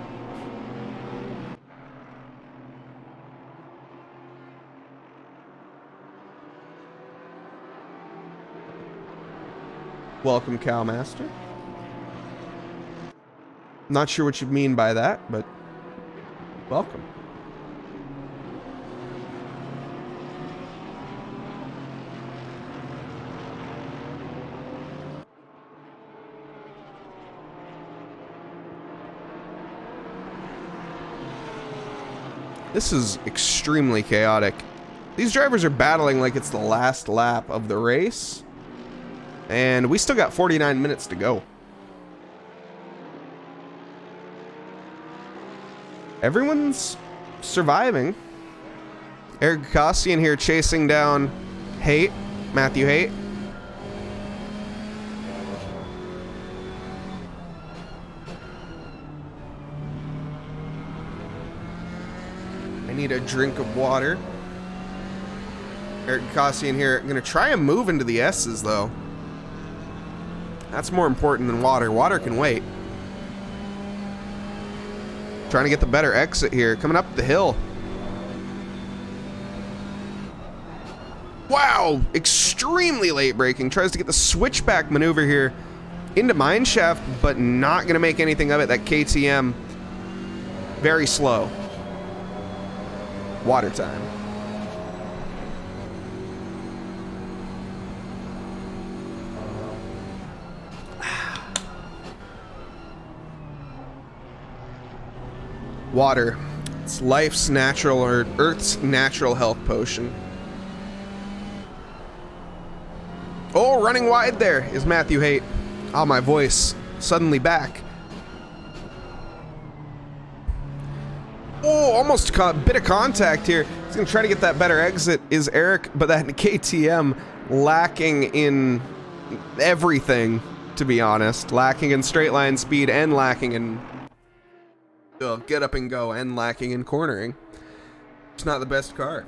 Welcome, Cowmaster. Not sure what you mean by that, but welcome. This is extremely chaotic. These drivers are battling like it's the last lap of the race. And we still got 49 minutes to go. Everyone's surviving. Eric Gossian here chasing down Haight, Matthew Haight. Need a drink of water. Eric Gossian here gonna try and move into the S's though. That's more important than water. Water can wait. Trying to get the better exit here. Coming up the hill. Wow, extremely late braking. Tries to get the switchback maneuver here into mineshaft, but not going to make anything of it. That KTM, very slow. Water time. Water. It's life's natural, or Earth's natural health potion. Oh, running wide there is Matthew Haight. Ah, my voice suddenly back. Oh, almost a bit of contact here. He's gonna try to get that better exit is Eric, but that KTM lacking in everything, to be honest. Lacking in straight line speed and lacking in get up and go and lacking in cornering. It's not the best car.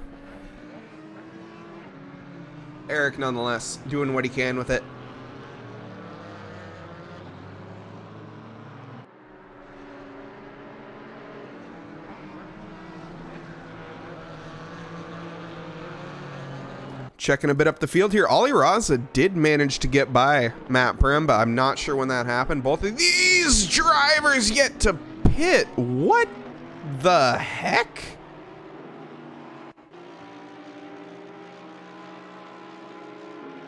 Eric, nonetheless, doing what he can with it. Checking a bit up the field here. Ollie Raza did manage to get by Matt Paremba. I'm not sure when that happened. Both of these drivers yet to pit. What the heck?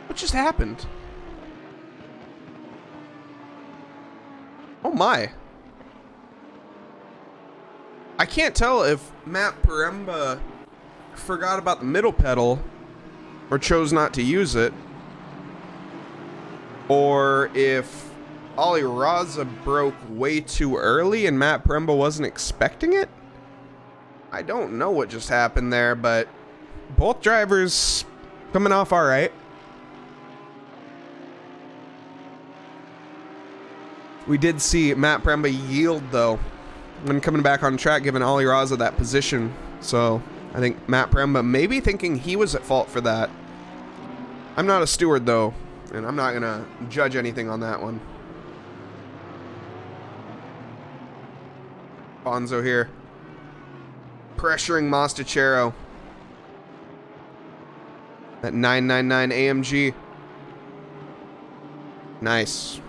What just happened? Oh my. I can't tell if Matt Paremba forgot about the middle pedal or chose not to use it, or if Ollie Raza broke way too early and Matt Paremba wasn't expecting it. I don't know what just happened there, but both drivers coming off all right. We did see Matt Paremba yield, though, when coming back on track, giving Ollie Raza that position. So I think Matt Paremba maybe thinking he was at fault for that. I'm not a steward, though, and I'm not going to judge anything on that one. Bonzo here. Pressuring Mostachero. That 999 AMG. Nice.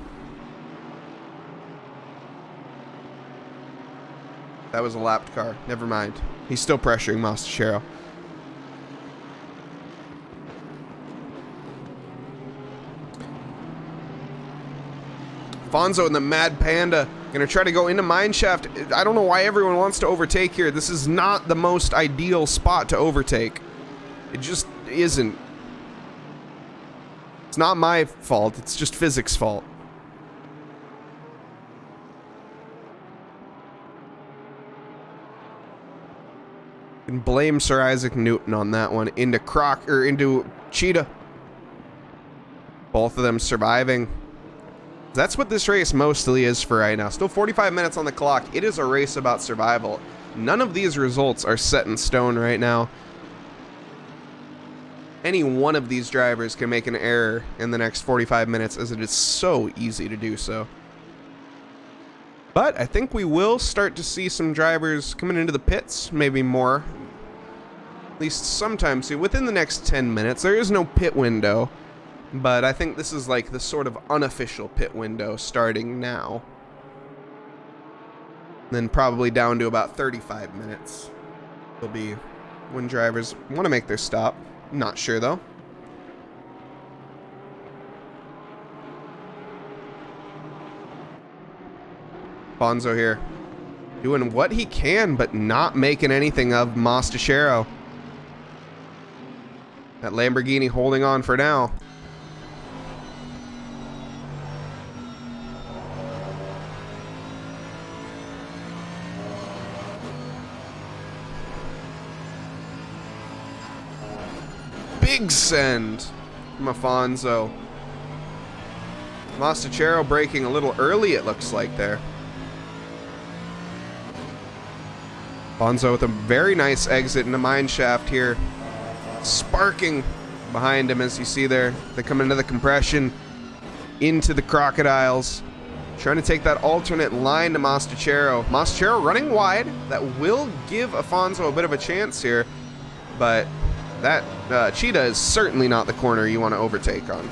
That was a lapped car. Never mind. He's still pressuring Mostachero. Fonzo and the Mad Panda gonna try to go into mineshaft. I don't know why everyone wants to overtake here. This is not the most ideal spot to overtake. It just isn't. It's not my fault. It's just physics' fault. You can blame Sir Isaac Newton on that one. Into Cheetah. Both of them surviving. That's what this race mostly is for right now. Still 45 minutes on the clock. It is a race about survival. None of these results are set in stone right now. Any one of these drivers can make an error in the next 45 minutes, as it is so easy to do so. But I think we will start to see some drivers coming into the pits, maybe more. At least sometime soon, within the next 10 minutes. There is no pit window. But I think this is like the sort of unofficial pit window starting now. Then probably down to about 35 minutes. Will be when drivers want to make their stop. Not sure though. Bonzo here. Doing what he can, but not making anything of Mostachero. That Lamborghini holding on for now. Big send from Afonso. Mostachero braking a little early, it looks like there. Afonso with a very nice exit into mineshaft here. Sparking behind him, as you see there. They come into the compression, into the crocodiles. Trying to take that alternate line to Mastachero. Mastachero running wide. That will give Afonso a bit of a chance here. But that Cheetah is certainly not the corner you want to overtake on.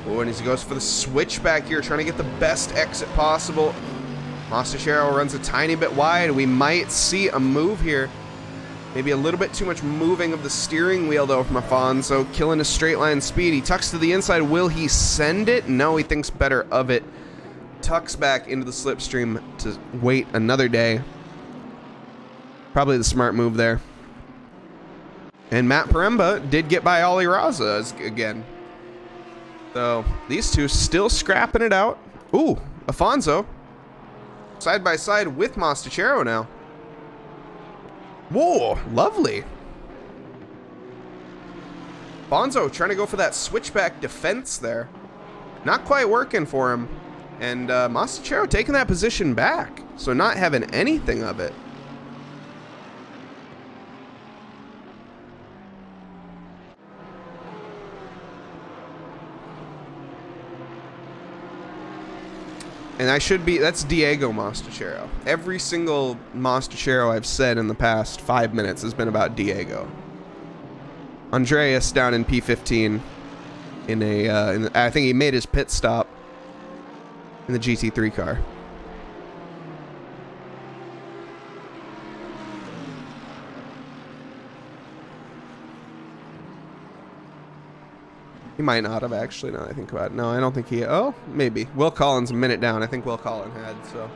Oh, and he goes for the switchback here, trying to get the best exit possible. Mastachero runs a tiny bit wide. We might see a move here. Maybe a little bit too much moving of the steering wheel, though, from Afonso, killing his straight line speed. He tucks to the inside. Will he send it? No, he thinks better of it. Tucks back into the slipstream to wait another day. Probably the smart move there. And Matt Poremba did get by Ollie Raza again. So these two still scrapping it out. Ooh, Afonso side by side with Mastachero now. Whoa, lovely. Afonso trying to go for that switchback defense there. Not quite working for him. And Mastachero taking that position back. So not having anything of it. And that's Diego Mastachero. Every single Mastachero I've said in the past 5 minutes has been about Diego. Andreas down in P15 I think he made his pit stop in the GT3 car. He might not have, actually, now that I think about it. No, I don't think he... Oh, maybe. Will Collins a minute down. I think Will Collins had, so...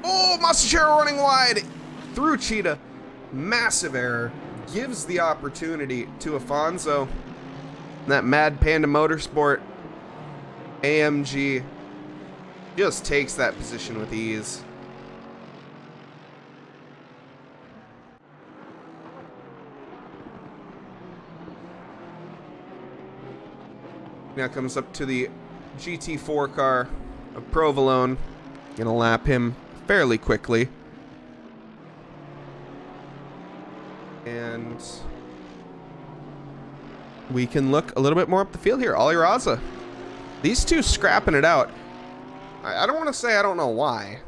Oh, Mastachero running wide through Cheetah. Massive error. Gives the opportunity to Afonso. That Mad Panda Motorsport AMG just takes that position with ease. Now comes up to the GT4 car of Provolone. Gonna lap him fairly quickly. And we can look a little bit more up the field here. Ollie Raza. These two scrapping it out. I don't want to say I don't know why,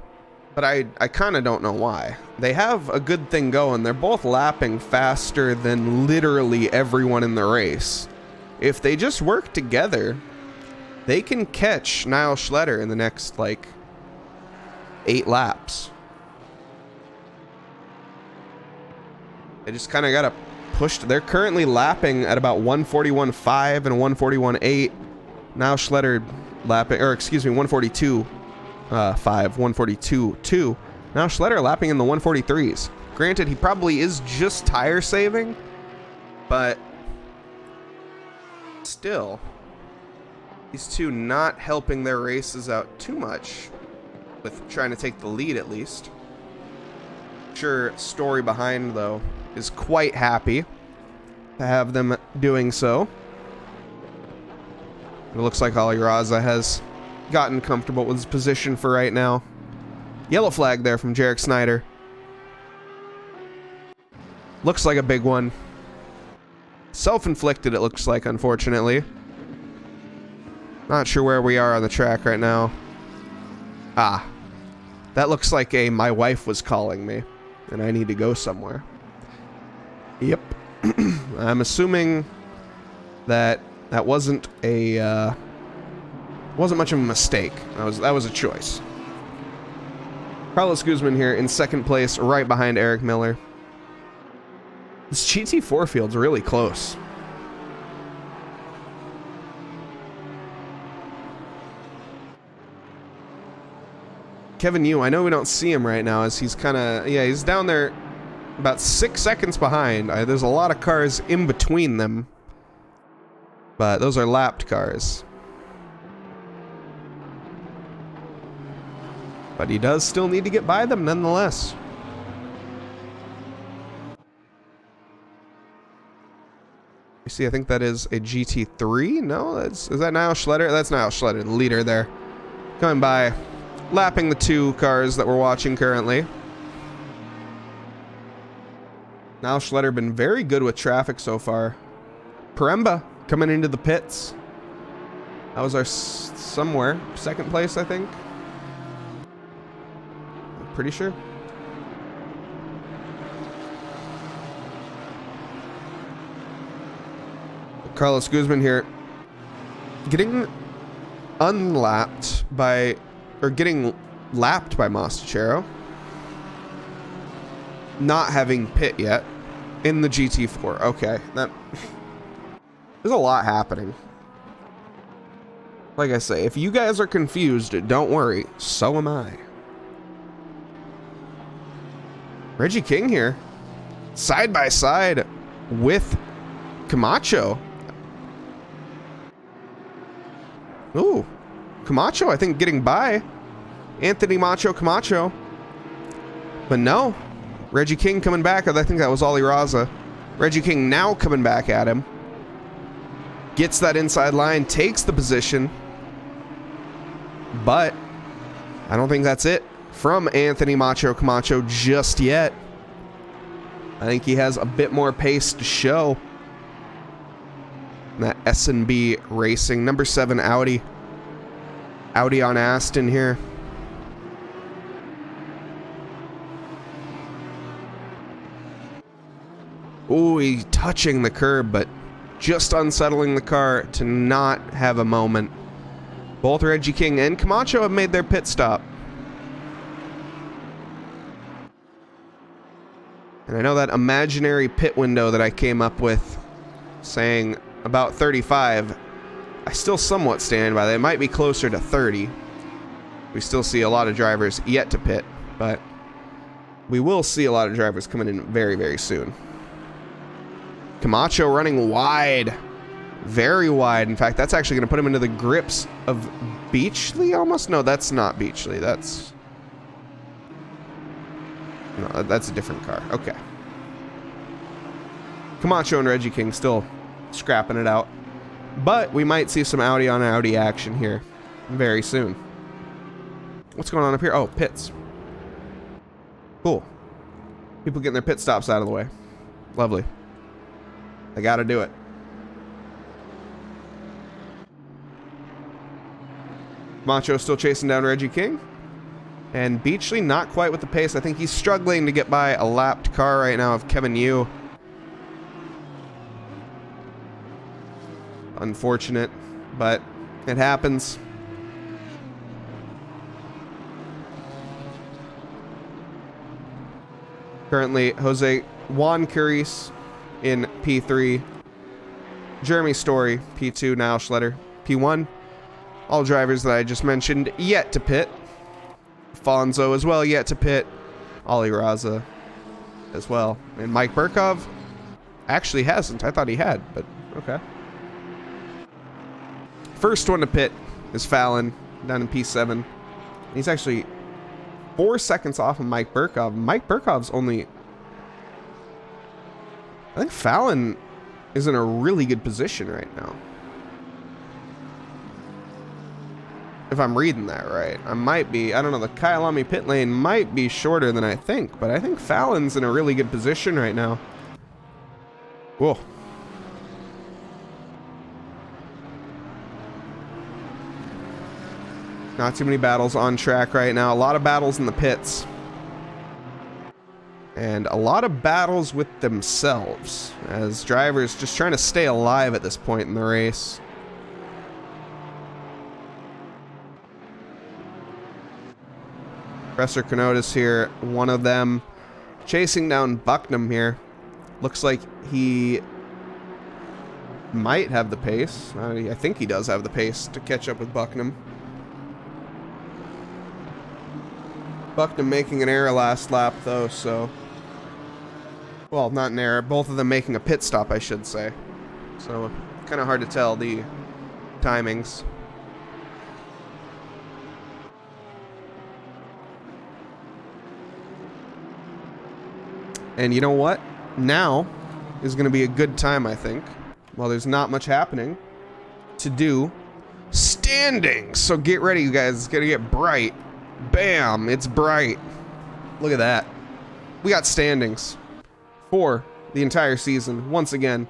but I kind of don't know why. They have a good thing going. They're both lapping faster than literally everyone in the race. If they just work together, they can catch Niall Schletter in the next, 8 laps. They just kind of got to push. They're currently lapping at about 141.5 and a 141.8. Niall Schletter lapping, or excuse me, 142.5, 142.2. Niall Schletter lapping in the 143s. Granted, he probably is just tire saving, but... still, these two not helping their races out too much with trying to take the lead, at least. Sure, story behind, though, is quite happy to have them doing so. It looks like Ollie Raza has gotten comfortable with his position for right now. Yellow flag there from Jarek Snyder. Looks like a big one. Self-inflicted, it looks like, unfortunately. Not sure where we are on the track right now. Ah. That looks like a my wife was calling me, and I need to go somewhere. Yep. I'm assuming that wasn't a, wasn't much of a mistake. That was a choice. Carlos Guzman here in second place, right behind Eric Miller. This GT4 field's really close. Kevin Yu, I know we don't see him right now as he's kind of... Yeah, he's down there about 6 seconds behind. There's a lot of cars in between them. But those are lapped cars. But he does still need to get by them nonetheless. You see, I think that is a GT3. No, is that Niall Schletter? That's Niall Schletter, the leader there. Coming by, lapping the two cars that we're watching currently. Niall Schletter been very good with traffic so far. Poremba coming into the pits. That was our somewhere second place, I think. I'm pretty sure. Carlos Guzman here, getting unlapped by, or getting lapped by Mostachero. Not having pit yet in the GT4. Okay, that there's a lot happening. Like I say, if you guys are confused, don't worry. So am I. Reggie King here, side by side with Camacho. Ooh, Camacho, I think, getting by Anthony Macho Camacho. But no, Reggie King coming back. I think that was Ollie Raza. Reggie King now coming back at him. Gets that inside line, takes the position. But I don't think that's it from Anthony Macho Camacho just yet. I think he has a bit more pace to show. That S&B Racing, number 7 Audi. Audi on Aston here. Ooh, he's touching the curb, but just unsettling the car to not have a moment. Both Reggie King and Camacho have made their pit stop. And I know that imaginary pit window that I came up with saying about 35, I still somewhat stand by that. It might be closer to 30. We still see a lot of drivers yet to pit, but we will see a lot of drivers coming in very, very soon. Camacho running wide, very wide. In fact, that's actually going to put him into the grips of Beachley almost. No, that's not Beachley. That's a different car. Okay. Camacho and Reggie King still scrapping it out. But we might see some Audi on Audi action here very soon. What's going on up here? Oh, pits. Cool. People getting their pit stops out of the way. Lovely. I gotta do it. Camacho still chasing down Reggie King. And Beachley not quite with the pace. I think he's struggling to get by a lapped car right now of Kevin Yu. Unfortunate, but it happens. Currently, Juan Curice in P3. Jeremy Story, P2, Niall Schletter, P1. All drivers that I just mentioned yet to pit. Fonzo as well, yet to pit. Ollie Raza as well. And Mike Burkov actually hasn't. I thought he had, but okay. First one to pit is Fallon down in P7. He's actually 4 seconds off of Mike Burkov. Mike Burkov's only... I think Fallon is in a really good position right now. If I'm reading that right. I might be. I don't know. The Kyalami pit lane might be shorter than I think, but I think Fallon's in a really good position right now. Whoa. Not too many battles on track right now. A lot of battles in the pits. And a lot of battles with themselves, as drivers just trying to stay alive at this point in the race. Professor Kenotis here, one of them, chasing down Bucknam here. Looks like he might have the pace. I think he does have the pace to catch up with Bucknam. Bucknam making an error last lap, though, so... Well, not an error. Both of them making a pit stop, I should say. So, kind of hard to tell the timings. And you know what? Now is going to be a good time, I think. While there's not much happening to do standings. So get ready, you guys. It's going to get bright. Bam! It's bright. Look at that. We got standings for the entire season once again.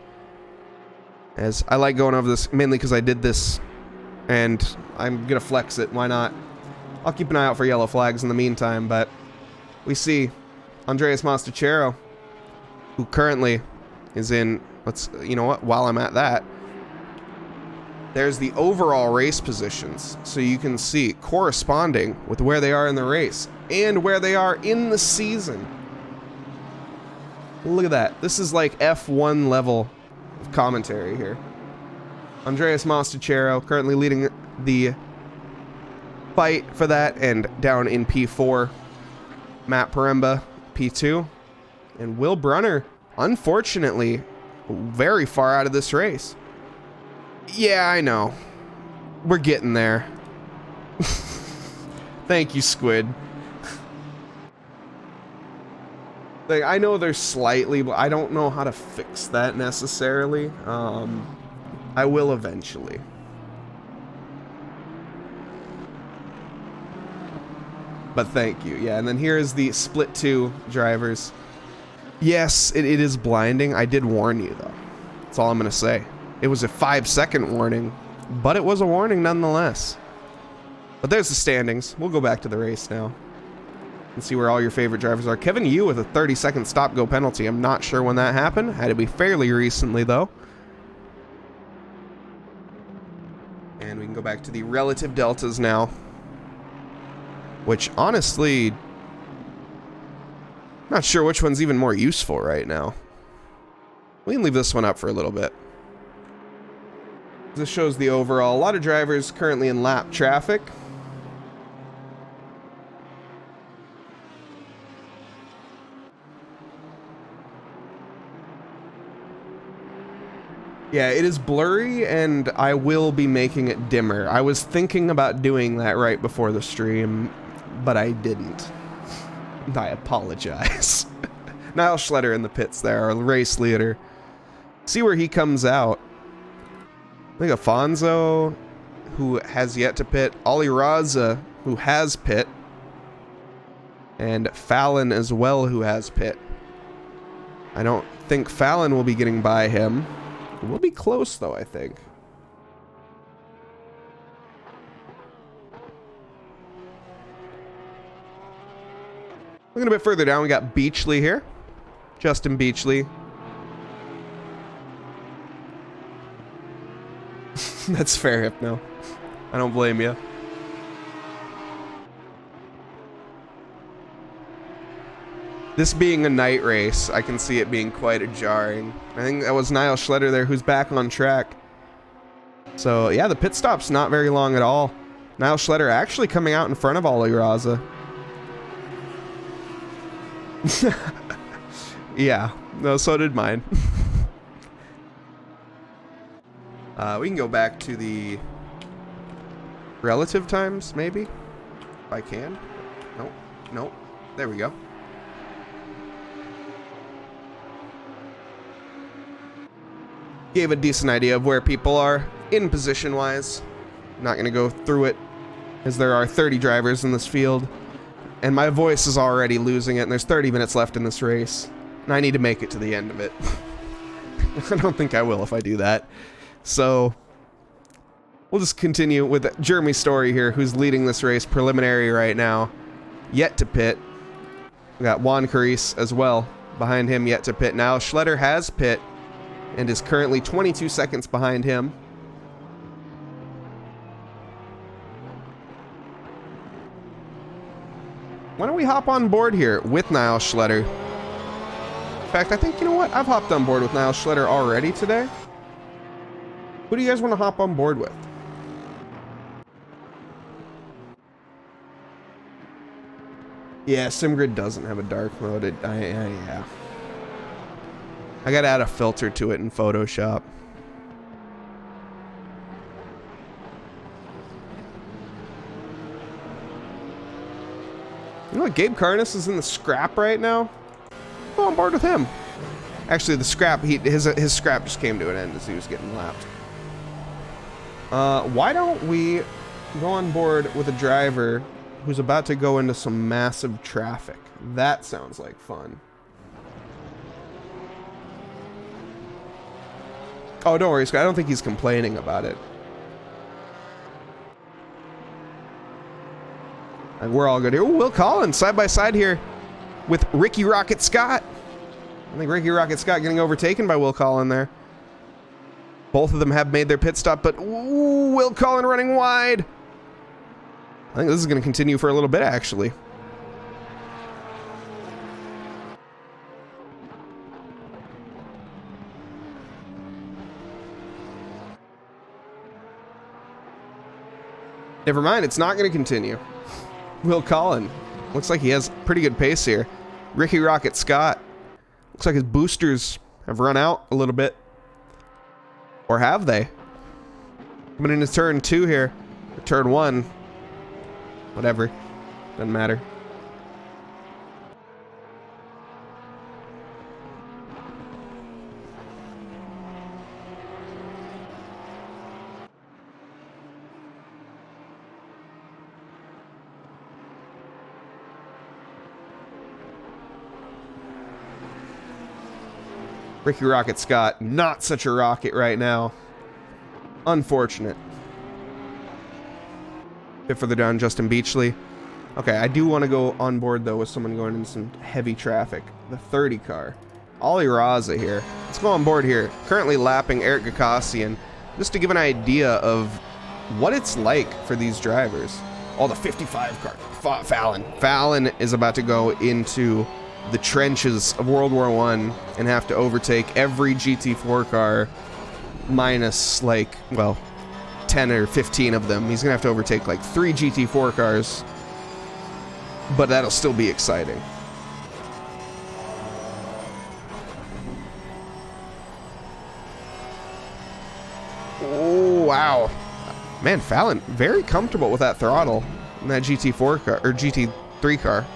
As I like going over this mainly because I did this and I'm gonna flex it. Why not? I'll keep an eye out for yellow flags in the meantime, but we see Andreas Mostachero, who currently is in, you know what, while I'm at that, there's the overall race positions, so you can see corresponding with where they are in the race and where they are in the season. Look at that. This is like F1 level of commentary here. Andreas Mostachero currently leading the fight for that, and down in P4, Matt Poremba, P2, and Will Brunner, unfortunately, very far out of this race. Yeah, I know. We're getting there. Thank you, Squid. Like, I know they're slightly, but I don't know how to fix that necessarily. I will eventually. But thank you. Yeah, and then here is the split 2 drivers. Yes, it is blinding. I did warn you, though. That's all I'm going to say. It was a 5-second warning, but it was a warning nonetheless. But there's the standings. We'll go back to the race now and see where all your favorite drivers are. Kevin Yu with a 30-second stop-go penalty. I'm not sure when that happened. Had to be fairly recently, though. And we can go back to the relative deltas now, which honestly, not sure which one's even more useful right now. We can leave this one up for a little bit. This shows the overall. A lot of drivers currently in lap traffic. Yeah, it is blurry, and I will be making it dimmer. I was thinking about doing that right before the stream, but I didn't. I apologize. Niall Schletter in the pits there, our race leader. See where he comes out. I think Afonso, who has yet to pit. Ollie Raza, who has pit. And Fallon as well, who has pit. I don't think Fallon will be getting by him. We'll be close, though, I think. Looking a bit further down, we got Beachley here. Justin Beachley. That's fair, Hypno. I don't blame you. This being a night race, I can see it being quite a jarring. I think that was Niall Schletter there, who's back on track. So, yeah, the pit stop's not very long at all. Niall Schletter actually coming out in front of Ollie Raza. Yeah, no, so did mine. We can go back to the relative times, maybe? If I can. Nope, nope. There we go. Gave a decent idea of where people are in position-wise. Not going to go through it, as there are 30 drivers in this field. And my voice is already losing it, and there's 30 minutes left in this race. And I need to make it to the end of it. I don't think I will if I do that. So, we'll just continue with Jeremy Story here, who's leading this race preliminary right now. Yet to pit. We got Juan Carice as well. Behind him, yet to pit. Now, Schletter has pit and is currently 22 seconds behind him. Why don't we hop on board here with Niall Schletter? In fact, I think, you know what? I've hopped on board with Niall Schletter already today. Who do you guys want to hop on board with? Yeah, SimGrid doesn't have a dark mode. Yeah. I gotta add a filter to it in Photoshop. You know what? Gabe Carness is in the scrap right now. Go on board with him. Actually, the scrap, his scrap just came to an end as he was getting lapped. Why don't we go on board with a driver who's about to go into some massive traffic? That sounds like fun. Oh, don't worry, Scott. I don't think he's complaining about it. And we're all good here. Ooh, Will Collins side by side here with Ricky Rocket Scott. I think Ricky Rocket Scott getting overtaken by Will Collins there. Both of them have made their pit stop, but ooh, Will Collins running wide. I think this is going to continue for a little bit, actually. Never mind, it's not going to continue. Will Collins. Looks like he has pretty good pace here. Ricky Rocket Scott. Looks like his boosters have run out a little bit. Or have they? Coming into turn 2 here. Or turn 1. Whatever. Doesn't matter. Ricky Rocket Scott, not such a rocket right now. Unfortunate. A bit further down, Justin Beachley. Okay, I do want to go on board, though, with someone going in some heavy traffic. The 30 car. Ollie Raza here. Let's go on board here. Currently lapping Eric Gakassian, just to give an idea of what it's like for these drivers. Oh, the 55 car. Fallon. Fallon is about to go into the trenches of World War I and have to overtake every GT4 car minus, like, well, 10 or 15 of them. He's gonna have to overtake like 3 GT4 cars, but that'll still be exciting. Oh, wow. Man, Fallon, very comfortable with that throttle in that GT4 car, or GT3 car.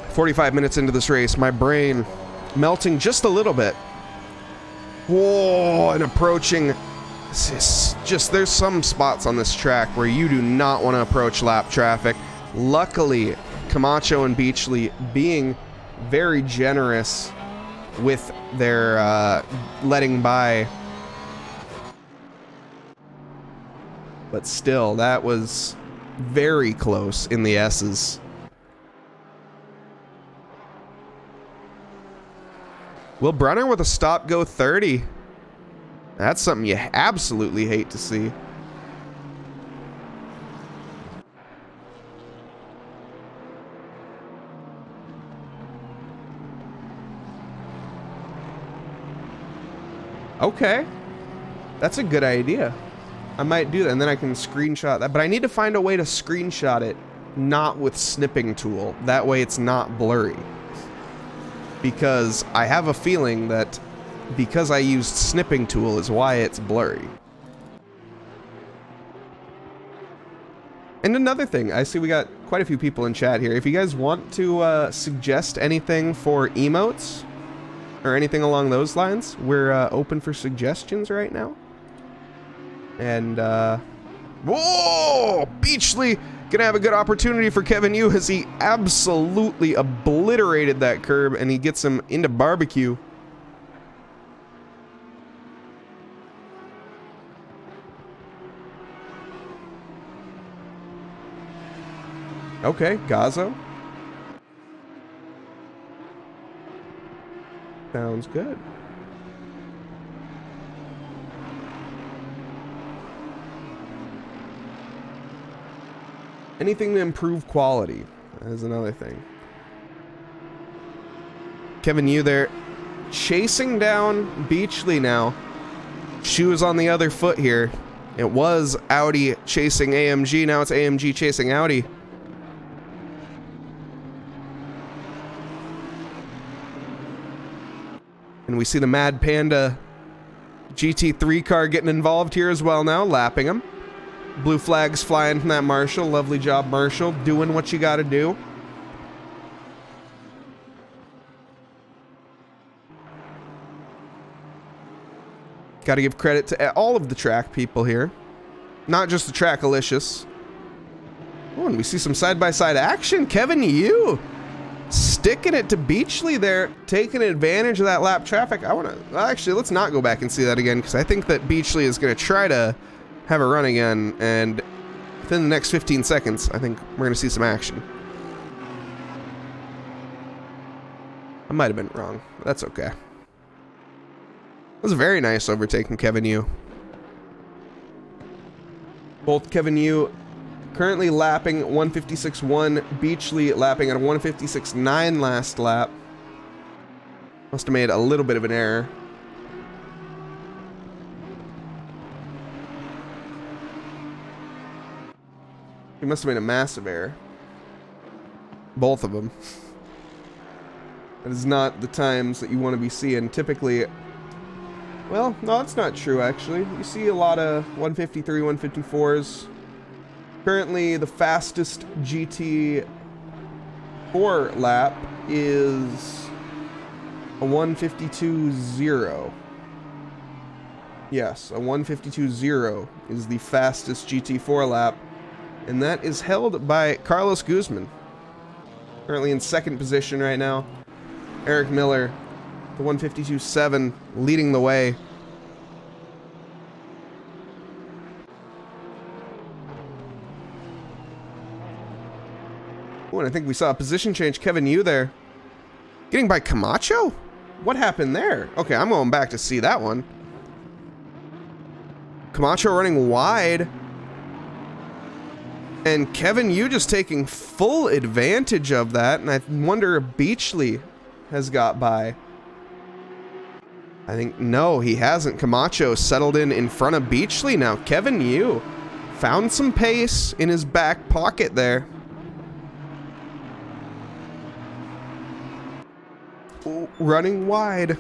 45 minutes into this race, my brain melting just a little bit. Whoa, and approaching. Just, there's some spots on this track where you do not want to approach lap traffic. Luckily, Camacho and Beachley being very generous with their letting by. But still, that was very close in the S's. Will Brunner with a stop-go 30. That's something you absolutely hate to see. Okay. That's a good idea. I might do that, and then I can screenshot that. But I need to find a way to screenshot it, not with snipping tool. That way it's not blurry. Because I have a feeling that because I used snipping tool is why it's blurry. And another thing, I see we got quite a few people in chat here. If you guys want to suggest anything for emotes or anything along those lines, we're open for suggestions right now. And, whoa! Beachley gonna have a good opportunity for Kevin Yu as he absolutely obliterated that curb and he gets him into barbecue. Okay, Gazzo. Sounds good. Anything to improve quality. That is another thing. Kevin Yu there chasing down Beachley now. Shoes on the other foot here. It was Audi chasing AMG. Now it's AMG chasing Audi. And we see the Mad Panda GT3 car getting involved here as well now, lapping him. Blue flags flying from that Marshall. Lovely job, Marshall. Doing what you gotta do. Gotta give credit to all of the track people here. Not just the Trackalicious. Oh, and we see some side-by-side action. Kevin Yu sticking it to Beachley there, taking advantage of that lap traffic. I want to, actually, let's not go back and see that again, because I think that Beachley is going to try to have a run again, and within the next 15 seconds, I think we're going to see some action. I might have been wrong. But that's okay. That was a very nice overtaking Kevin Yu. Both Kevin Yu currently lapping 156.1, Beachley lapping at a 156.9 last lap. Must have made a little bit of an error. He must have made a massive error. Both of them. That is not the times that you want to be seeing. Typically, well, no, that's not true, actually. You see a lot of 153, 154s. Currently, the fastest GT4 lap is a 152.0. Yes, a 152.0 is the fastest GT4 lap, and that is held by Carlos Guzman. Currently in second position right now. Eric Miller, the 152.7, leading the way. Oh, and I think we saw a position change. Kevin Yu there. Getting by Camacho? What happened there? Okay, I'm going back to see that one. Camacho running wide. And Kevin Yu just taking full advantage of that. And I wonder if Beachley has got by. I think, no, he hasn't. Camacho settled in front of Beachley now. Kevin Yu found some pace in his back pocket there. Ooh, running wide.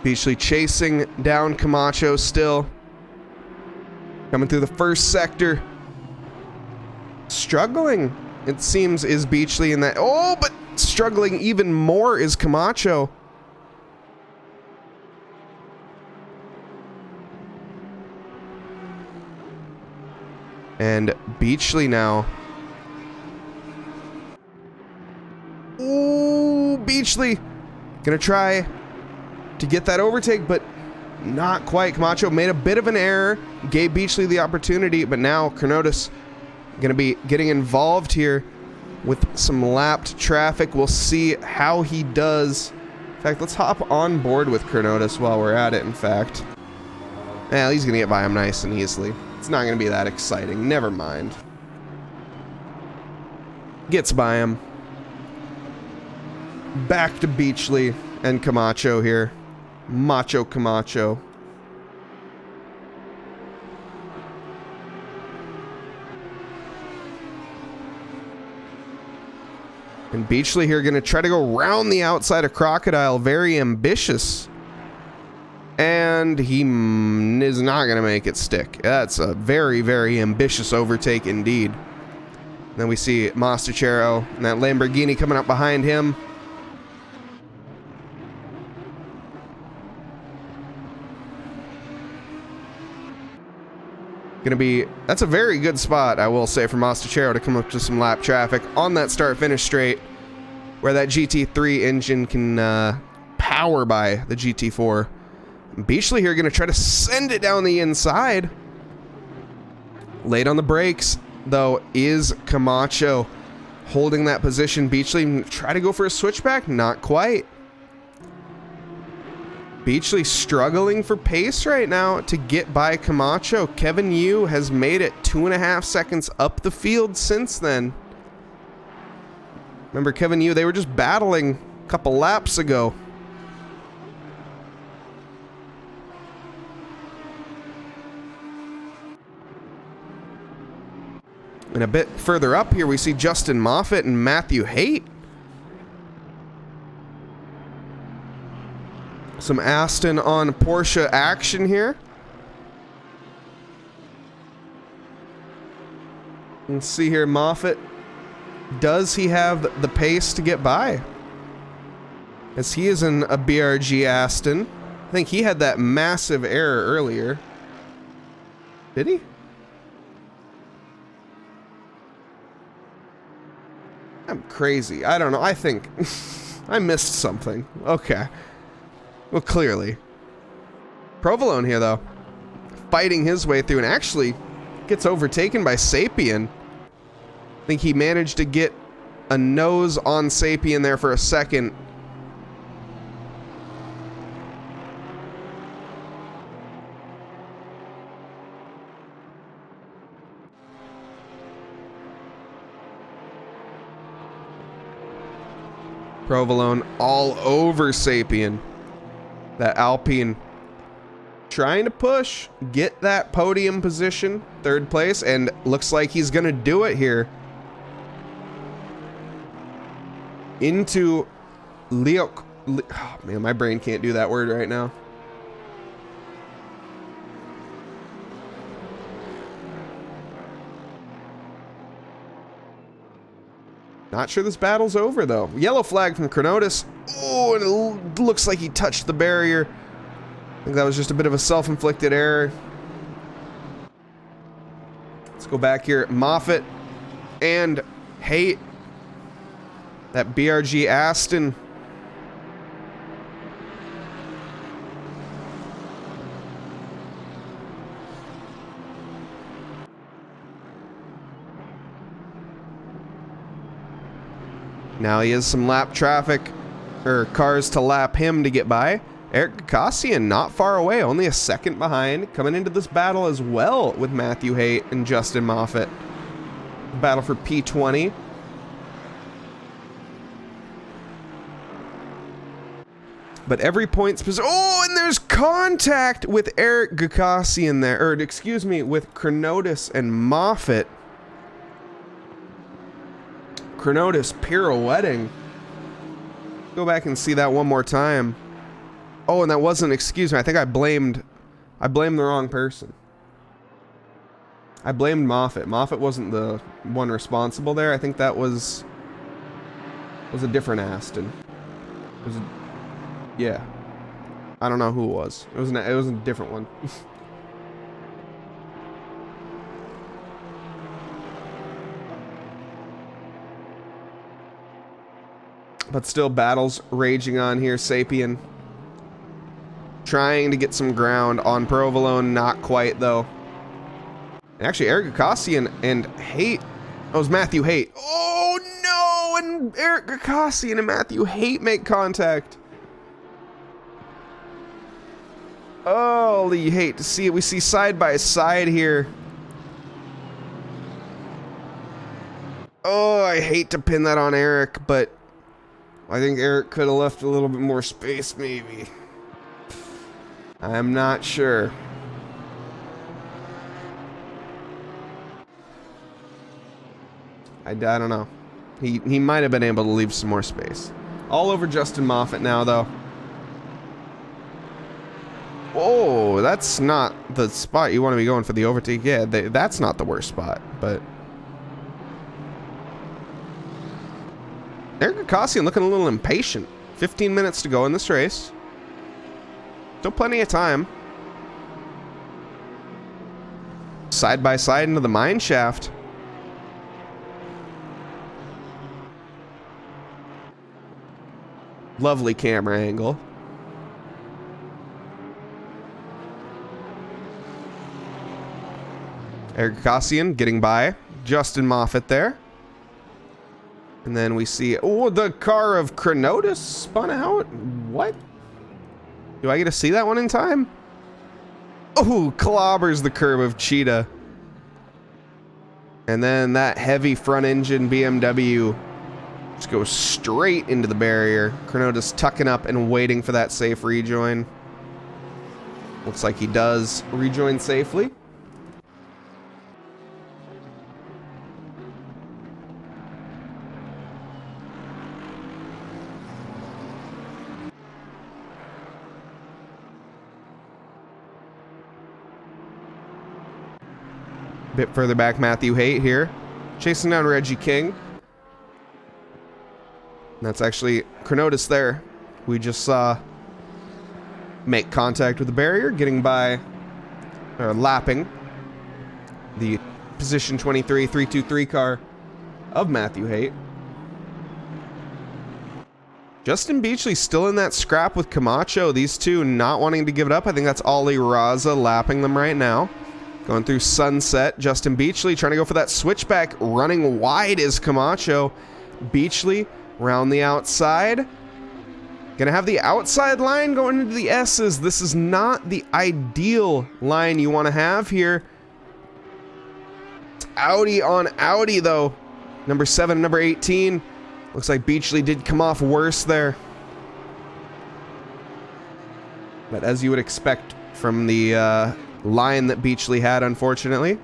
Beachley chasing down Camacho still. Coming through the first sector. Struggling, it seems, is Beachley in that. Oh, but struggling even more is Camacho. And Beachley now. Ooh, Beachley gonna try to get that overtake, but not quite. Camacho made a bit of an error, gave Beachley the opportunity, but now Carnotis gonna be getting involved here with some lapped traffic. We'll see how he does. In fact, let's hop on board with Carnotis while we're at it, in fact. Well, he's gonna get by him nice and easily. It's not gonna be that exciting. Never mind. Gets by him. Back to Beachley and Camacho here. Macho Camacho. And Beachley here going to try to go round the outside of Crocodile. Very ambitious. And he is not going to make it stick. That's a very, very ambitious overtake indeed. Then we see Mastachero and that Lamborghini coming up behind him. Gonna be, that's a very good spot, I will say, for Mastachero to come up to some lap traffic on that start-finish straight, where that GT3 engine can power by the GT4. Beachley here gonna try to send it down the inside. Late on the brakes, though, is Camacho holding that position. Beachley try to go for a switchback, not quite. Beachley struggling for pace right now to get by Camacho. Kevin Yu has made it 2.5 seconds up the field since then. Remember Kevin Yu, they were just battling a couple laps ago. And a bit further up here, we see Justin Moffitt and Matthew Haight. Some Aston on Porsche action here. Let's see here, Moffat. Does he have the pace to get by? As he is in a BRG Aston. I think he had that massive error earlier. Did he? I'm crazy. I don't know. I think I missed something. Okay. Well, clearly. Provolone here, though. Fighting his way through and actually gets overtaken by Sapien. I think he managed to get a nose on Sapien there for a second. Provolone all over Sapien. That Alpine trying to push, get that podium position, third place, and looks like he's gonna do it here. Into Leok. Oh man, my brain can't do that word right now. Not sure this battle's over, though. Yellow flag from Chronotis. Oh, and it looks like he touched the barrier. I think that was just a bit of a self-inflicted error. Let's go back here. Moffat and Haight. That BRG Aston. Now he has some lap traffic, or cars to lap him to get by. Eric Gakassian not far away, only a second behind, coming into this battle as well with Matthew Haight and Justin Moffat. Battle for P20. But every point's position. Oh, and there's contact with Eric Gakassian there, or excuse me, with Chronotis and Moffat. Chronotis pirouetting. Go back and see that one more time. Oh, and that wasn't, excuse me, I think I blamed the wrong person. I blamed Moffat. Moffat wasn't the one responsible there. I think that was a different Aston. It was yeah. I don't know who it was. It was a different one. But still battles raging on here. Sapien trying to get some ground on Provolone. Not quite, though. And actually, Eric Gakassian and Haight. Oh, it was Matthew Haight. Oh, no! And Eric Gakassian and Matthew Haight make contact. Oh, you hate to see it. We see side by side here. Oh, I hate to pin that on Eric, but I think Eric could have left a little bit more space, maybe. I'm not sure. I don't know. He might have been able to leave some more space. All over Justin Moffat now, though. Oh, that's not the spot you want to be going for the overtake. Yeah, that's not the worst spot, but Eric Gakassian looking a little impatient. 15 minutes to go in this race. Still plenty of time. Side by side into the mine shaft. Lovely camera angle. Eric Gakassian getting by. Justin Moffat there. And then we see, oh, the car of Chronotis spun out. What? Do I get to see that one in time? Oh, clobbers the curb of Cheetah. And then that heavy front engine BMW just goes straight into the barrier. Chronotis tucking up and waiting for that safe rejoin. Looks like he does rejoin safely. Bit further back, Matthew Haight here. chasing down Reggie King. And that's actually Chronotis there. We just saw make contact with the barrier, getting by, or lapping the position 23 323 car of Matthew Haight. Justin Beachley still in that scrap with Camacho. These two not wanting to give it up. I think that's Ollie Raza lapping them right now. Going through Sunset. Justin Beachley trying to go for that switchback. Running wide is Camacho. Beachley round the outside. Gonna have the outside line going into the S's. This is not the ideal line you want to have here. Audi on Audi though. Number 7, number 18. Looks like Beachley did come off worse there. But as you would expect from the line that Beachley had, unfortunately.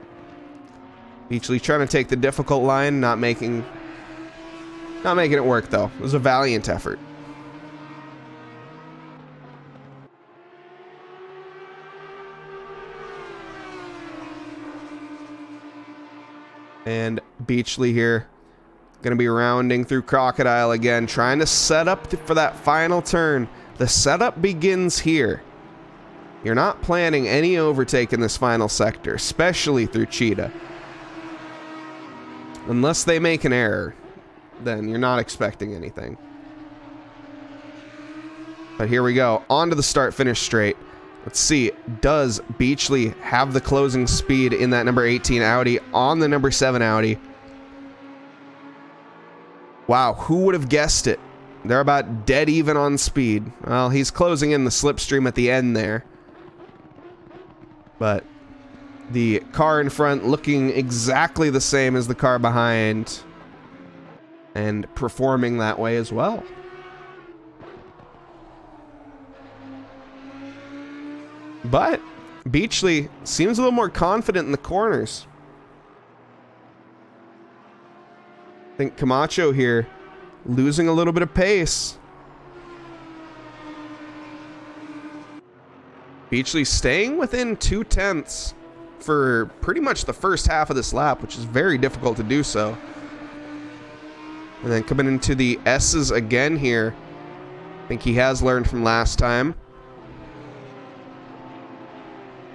Beachley trying to take the difficult line, not making it work though. It was a valiant effort. And Beachley here, gonna be rounding through Crocodile again, trying to set up for that final turn. The setup begins here. You're not planning any overtake in this final sector, especially through Cheetah. Unless they make an error, then you're not expecting anything. But here we go, on to the start-finish straight. Let's see, does Beachley have the closing speed in that number 18 Audi on the number 7 Audi? Wow, who would have guessed it? They're about dead even on speed. Well, he's closing in the slipstream at the end there. But the car in front looking exactly the same as the car behind. And performing that way as well. But Beachley seems a little more confident in the corners. I think Camacho here losing a little bit of pace. Beachley staying within 2/10 for pretty much the first half of this lap, which is very difficult to do so. And then coming into the S's again here. I think he has learned from last time.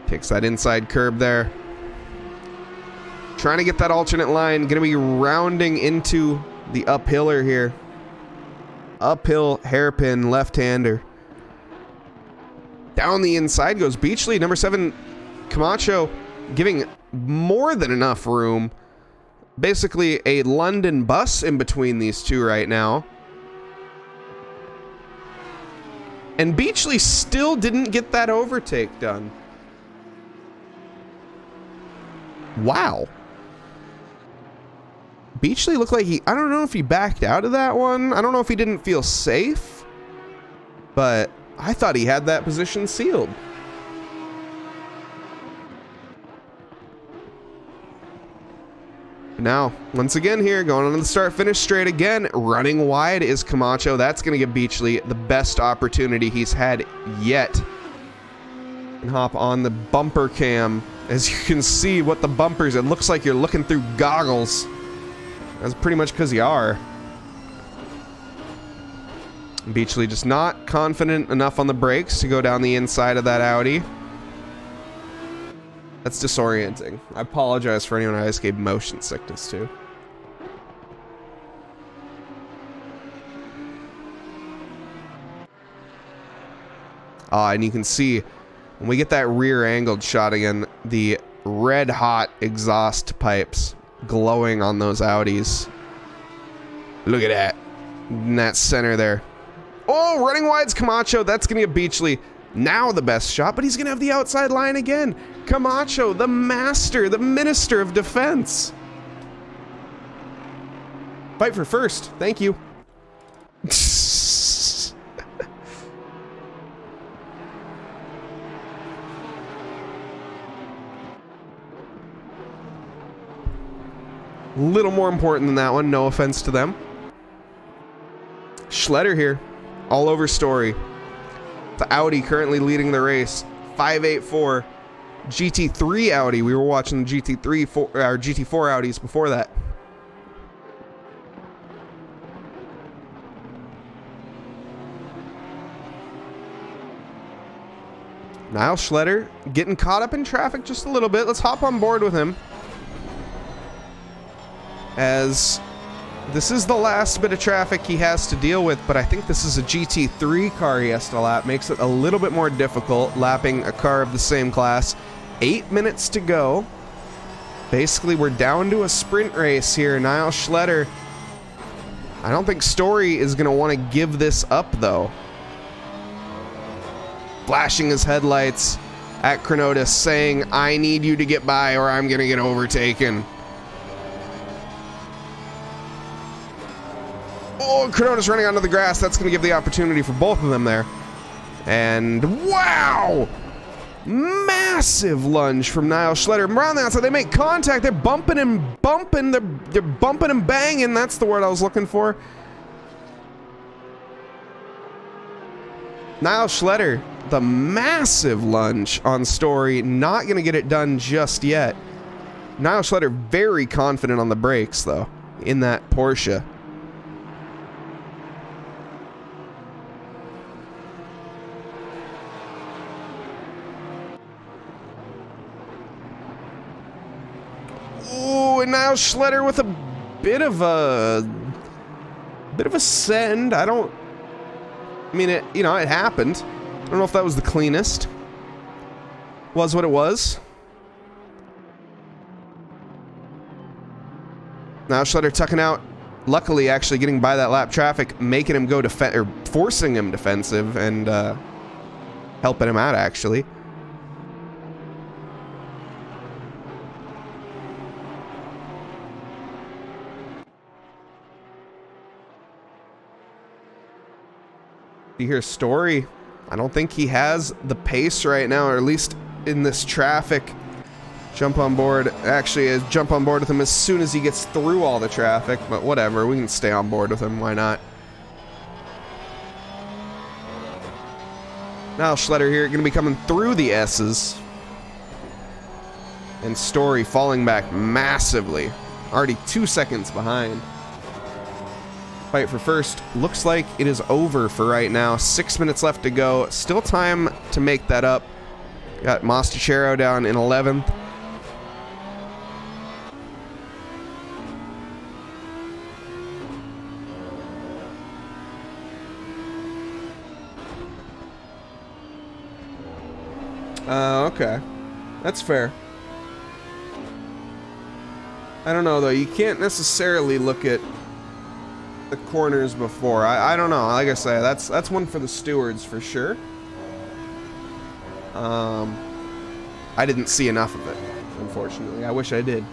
Takes that inside curb there. Trying to get that alternate line. Going to be rounding into the uphiller here. Uphill hairpin left-hander. Down the inside goes Beachley. Number 7 Camacho giving more than enough room. Basically a London bus in between these two right now. And Beachley still didn't get that overtake done. Wow. Beachley looked like I don't know if he backed out of that one. I don't know if he didn't feel safe. But I thought he had that position sealed. Now, once again here, going on to the start-finish straight again. Running wide is Camacho. That's going to give Beachley the best opportunity he's had yet. And hop on the bumper cam. As you can see what the bumpers, it looks like you're looking through goggles. That's pretty much because you are. Beachley just not confident enough on the brakes to go down the inside of that Audi. That's disorienting. I apologize for anyone I just gave motion sickness to. And you can see when we get that rear angled shot again, the red hot exhaust pipes glowing on those Audis. Look at that. In that center there. Oh, running wide's Camacho. That's going to give Beachley now the best shot, but he's going to have the outside line again. Camacho, the master, the minister of defense. Fight for first. Thank you. Little more important than that one, no offense to them. Schletter here, all over story. The Audi currently leading the race, 584. GT3 Audi, we were watching the GT3, GT4 Audis before that. Niles Schletter getting caught up in traffic just a little bit. Let's hop on board with him, as this is the last bit of traffic he has to deal with, but I think this is a GT3 car he has to lap. Makes it a little bit more difficult lapping a car of the same class. 8 minutes to go. Basically, we're down to a sprint race here. Niles Schletter, I don't think Story is going to want to give this up, though. Flashing his headlights at Chronotis, saying, I need you to get by or I'm going to get overtaken. Oh, Chronotis running onto the grass. That's going to give the opportunity for both of them there. And wow! Massive lunge from Niles Schletter. Around the outside, they make contact. They're bumping and bumping. They're bumping and banging. That's the word I was looking for. Niles Schletter, the massive lunge on Story. Not going to get it done just yet. Niles Schletter very confident on the brakes, though, in that Porsche. Ooh, and Niles Schletter with a bit of a send. I mean, it happened. I don't know if that was the cleanest. Was what it was. Niles Schletter tucking out. Luckily, actually getting by that lap traffic, making him go or forcing him defensive and helping him out, actually. You hear Story. I don't think he has the pace right now, or at least in this traffic. Jump on board. Actually, jump on board with him as soon as he gets through all the traffic, but whatever. We can stay on board with him. Why not? Now Schletter here going to be coming through the S's. And Story falling back massively. Already 2 seconds behind. Fight for first. Looks like it is over for right now. 6 minutes left to go. Still time to make that up. Got Mostachero down in 11th. Okay. That's fair. I don't know, though. You can't necessarily look at the corners before. I don't know. Like I say, that's one for the stewards for sure. I didn't see enough of it, unfortunately. I wish I did.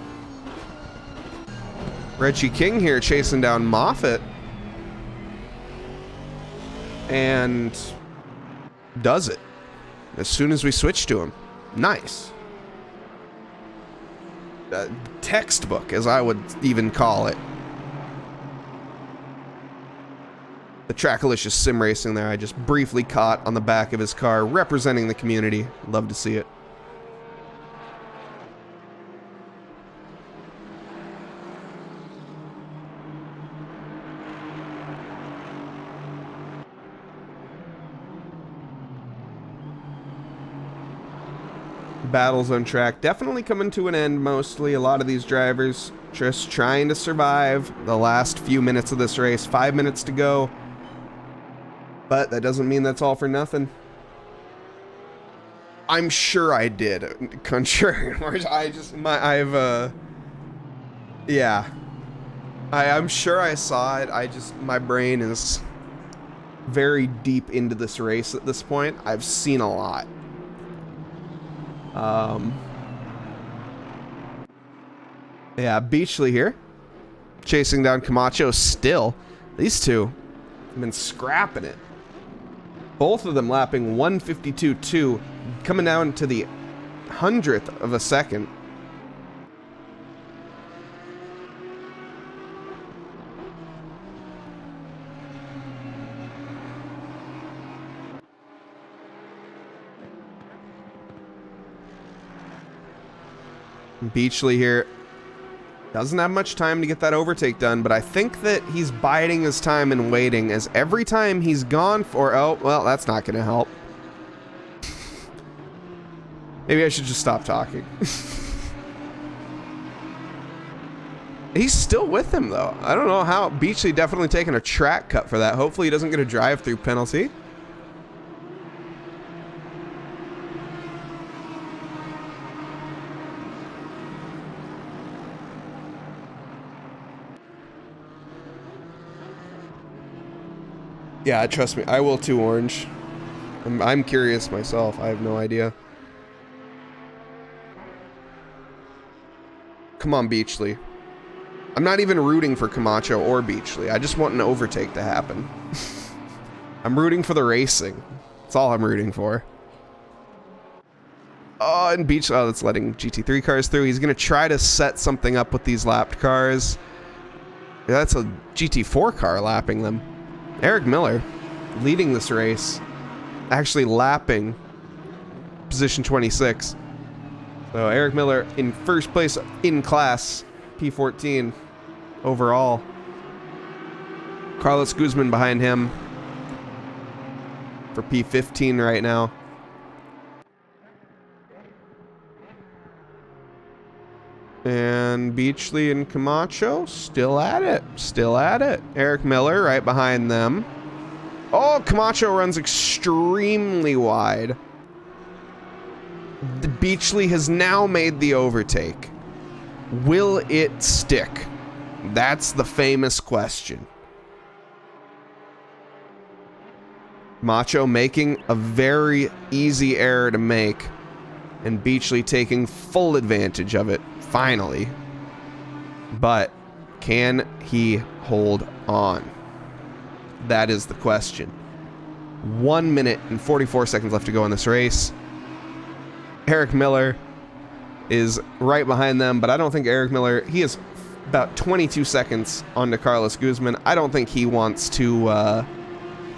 Reggie King here chasing down Moffitt. And does it as soon as we switch to him. Nice. Textbook, as I would even call it. The Trackalicious sim racing there, I just briefly caught on the back of his car, representing the community. Love to see it. Battles on track definitely coming to an end mostly. A lot of these drivers just trying to survive the last few minutes of this race. 5 minutes to go. But that doesn't mean that's all for nothing. I'm sure I did. Contrary, yeah. I'm sure I saw it. My brain is very deep into this race at this point. I've seen a lot. Yeah, Beachley here. Chasing down Camacho still. These two have been scrapping it. Both of them lapping 152.2, coming down to the 100th of a second. Beachley here doesn't have much time to get that overtake done, but I think that he's biding his time and waiting, as every time he's gone for... Oh, well, that's not going to help. Maybe I should just stop talking. He's still with him, though. I don't know how. Beachley definitely taking a track cut for that. Hopefully he doesn't get a drive-through penalty. Yeah, trust me, I will too, Orange. I'm curious myself. I have no idea. Come on, Beachley. I'm not even rooting for Camacho or Beachley. I just want an overtake to happen. I'm rooting for the racing. That's all I'm rooting for. Oh, and Beachley, oh, that's letting GT3 cars through. He's going to try to set something up with these lapped cars. Yeah, that's a GT4 car lapping them. Eric Miller leading this race. Actually lapping position 26. So Eric Miller in first place in class, P14 overall. Carlos Guzman behind him for P15 right now. And Beachley and Camacho still at it. Still at it. Eric Miller right behind them. Oh, Camacho runs extremely wide. The Beachley has now made the overtake. Will it stick? That's the famous question. Camacho making a very easy error to make, and Beachley taking full advantage of it, finally. But can he hold on? That is the question. 1 minute and 44 seconds left to go in this race. Eric Miller is right behind them, but I don't think Eric Miller, he is about 22 seconds onto Carlos Guzman. I don't think he wants to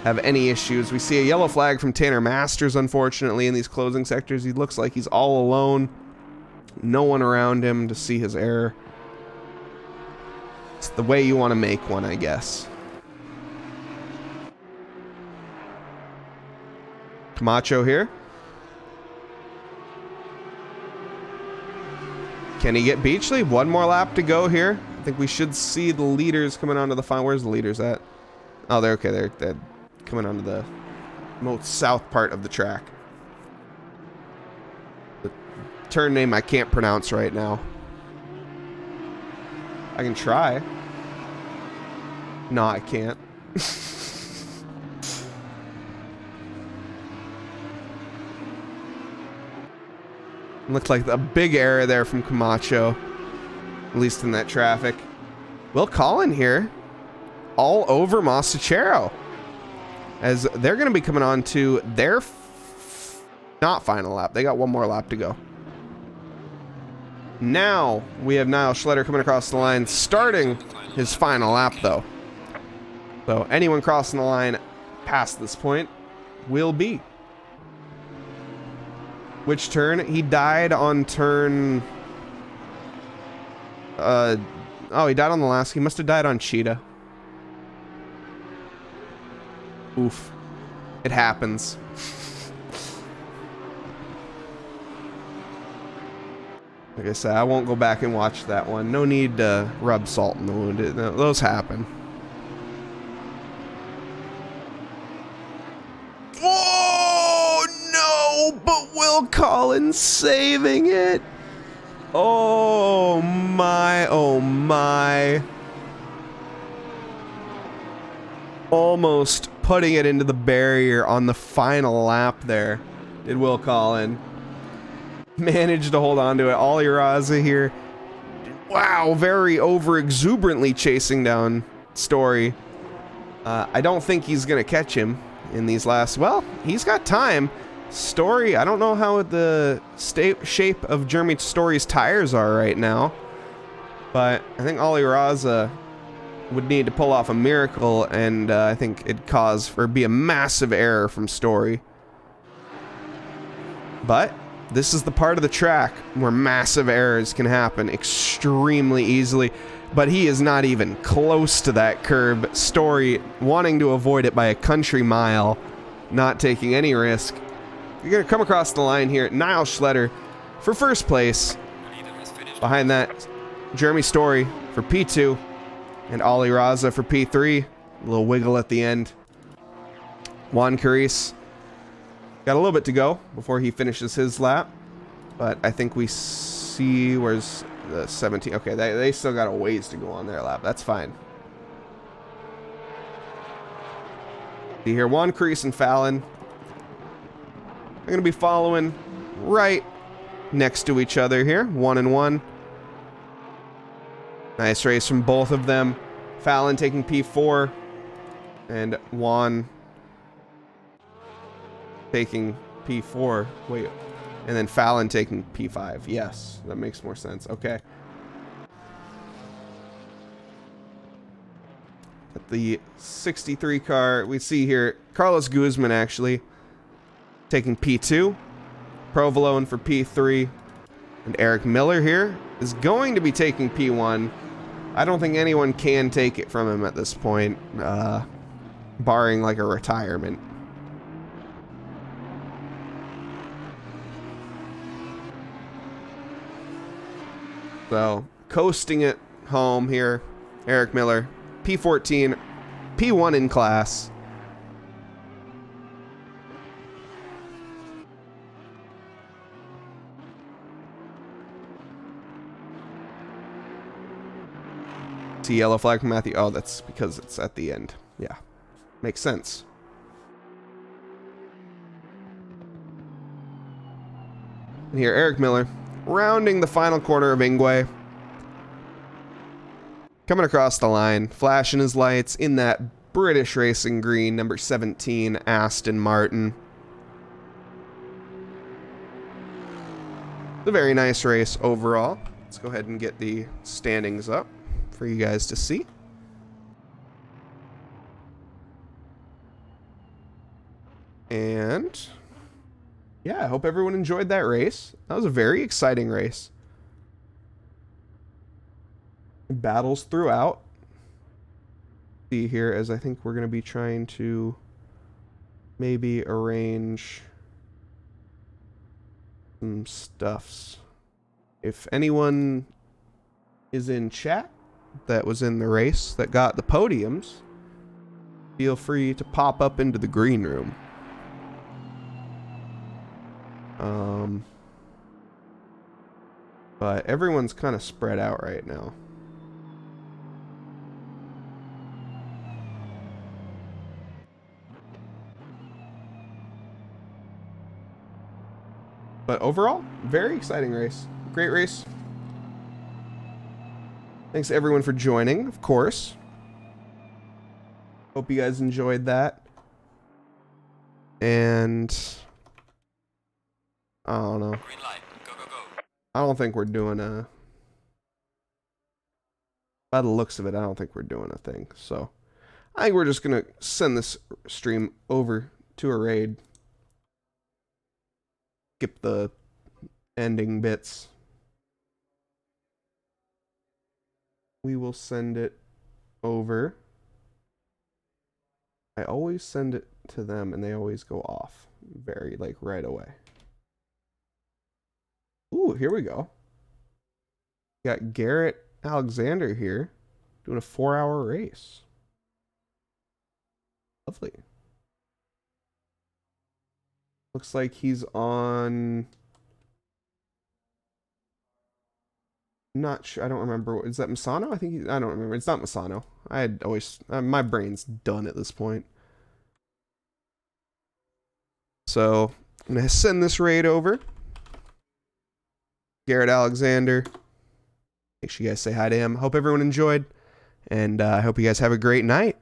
have any issues. We see a yellow flag from Tanner Masters, unfortunately, in these closing sectors. He looks like he's all alone. No one around him to see his error. It's the way you want to make one, I guess. Camacho here. Can he get Beachley? One more lap to go here. I think we should see the leaders coming onto the final. Where's the leaders at? Oh, they're okay. They're coming onto the most south part of the track. The turn name I can't pronounce right now. I can try. No, I can't. Looked like a big error there from Camacho, at least in that traffic. Will Collin here, all over Mastachero, as they're going to be coming on to their not final lap. They got one more lap to go. Now we have Niall Schletter coming across the line, starting his final lap, though. So anyone crossing the line past this point will be. Which turn? He died on turn... oh, he died on the last... He must have died on Cheetah. Oof. It happens. Like I said, I won't go back and watch that one. No need to rub salt in the wound. Those happen. Oh, no! But Will Collins saving it! Oh, my. Oh, my. Almost putting it into the barrier on the final lap there, did Will Collins. Managed to hold on to it. Ollie Raza here. Wow, very over-exuberantly chasing down Story. I don't think he's going to catch him in these last... Well, he's got time. Story, I don't know how the shape of Jeremy Story's tires are right now, but I think Ollie Raza would need to pull off a miracle, and I think it'd cause or be a massive error from Story. But this is the part of the track where massive errors can happen extremely easily, but he is not even close to that curb. Story wanting to avoid it by a country mile, not taking any risk. you're going to come across the line here. Niall Schletter for first place. Behind that, Jeremy Story for P2 and Ollie Raza for P3. A little wiggle at the end. Juan Carice got a little bit to go before he finishes his lap, but I think we see where's the 17. Okay, they still got a ways to go on their lap. That's fine. See here, Juan Carice and Fallon are going to be following right next to each other here, 1 and 1. Nice race from both of them. Fallon taking P4 and Juan taking P4. Wait, and then Fallon taking P5. Yes, that makes more sense. Okay. At the 63 car, we see here Carlos Guzman actually taking P2. Provolone for P3. And Eric Miller here is going to be taking P1. I don't think anyone can take it from him at this point, barring like a retirement. So, coasting it home here, Eric Miller, P14, P1 in class. See yellow flag from Matthew. Oh, that's because it's at the end. Yeah, makes sense. And here, Eric Miller rounding the final corner of Ingwe. Coming across the line, flashing his lights in that British racing green, number 17, Aston Martin. It's a very nice race overall. Let's go ahead and get the standings up for you guys to see. And yeah, I hope everyone enjoyed that race. That was a very exciting race. Battles throughout. See here, as I think we're going to be trying to maybe arrange some stuffs. If anyone is in chat that was in the race that got the podiums, feel free to pop up into the green room. But everyone's kind of spread out right now. But overall, very exciting race. Great race. Thanks to everyone for joining, of course. Hope you guys enjoyed that. And I don't know. Green light. Go, go, go. I don't think we're doing a... By the looks of it, I don't think we're doing a thing. So I think we're just going to send this stream over to a raid. Skip the ending bits. We will send it over. I always send it to them and they always go off very like right away. Ooh, here we go. Got Garrett Alexander here doing a 4-hour race. Lovely. Looks like he's on... Not sure. I don't remember. Is that Misano? I think I don't remember. It's not Misano. I had always... my brain's done at this point. So, I'm going to send this raid over. Garrett Alexander. Make sure you guys say hi to him. Hope everyone enjoyed. And I hope you guys have a great night.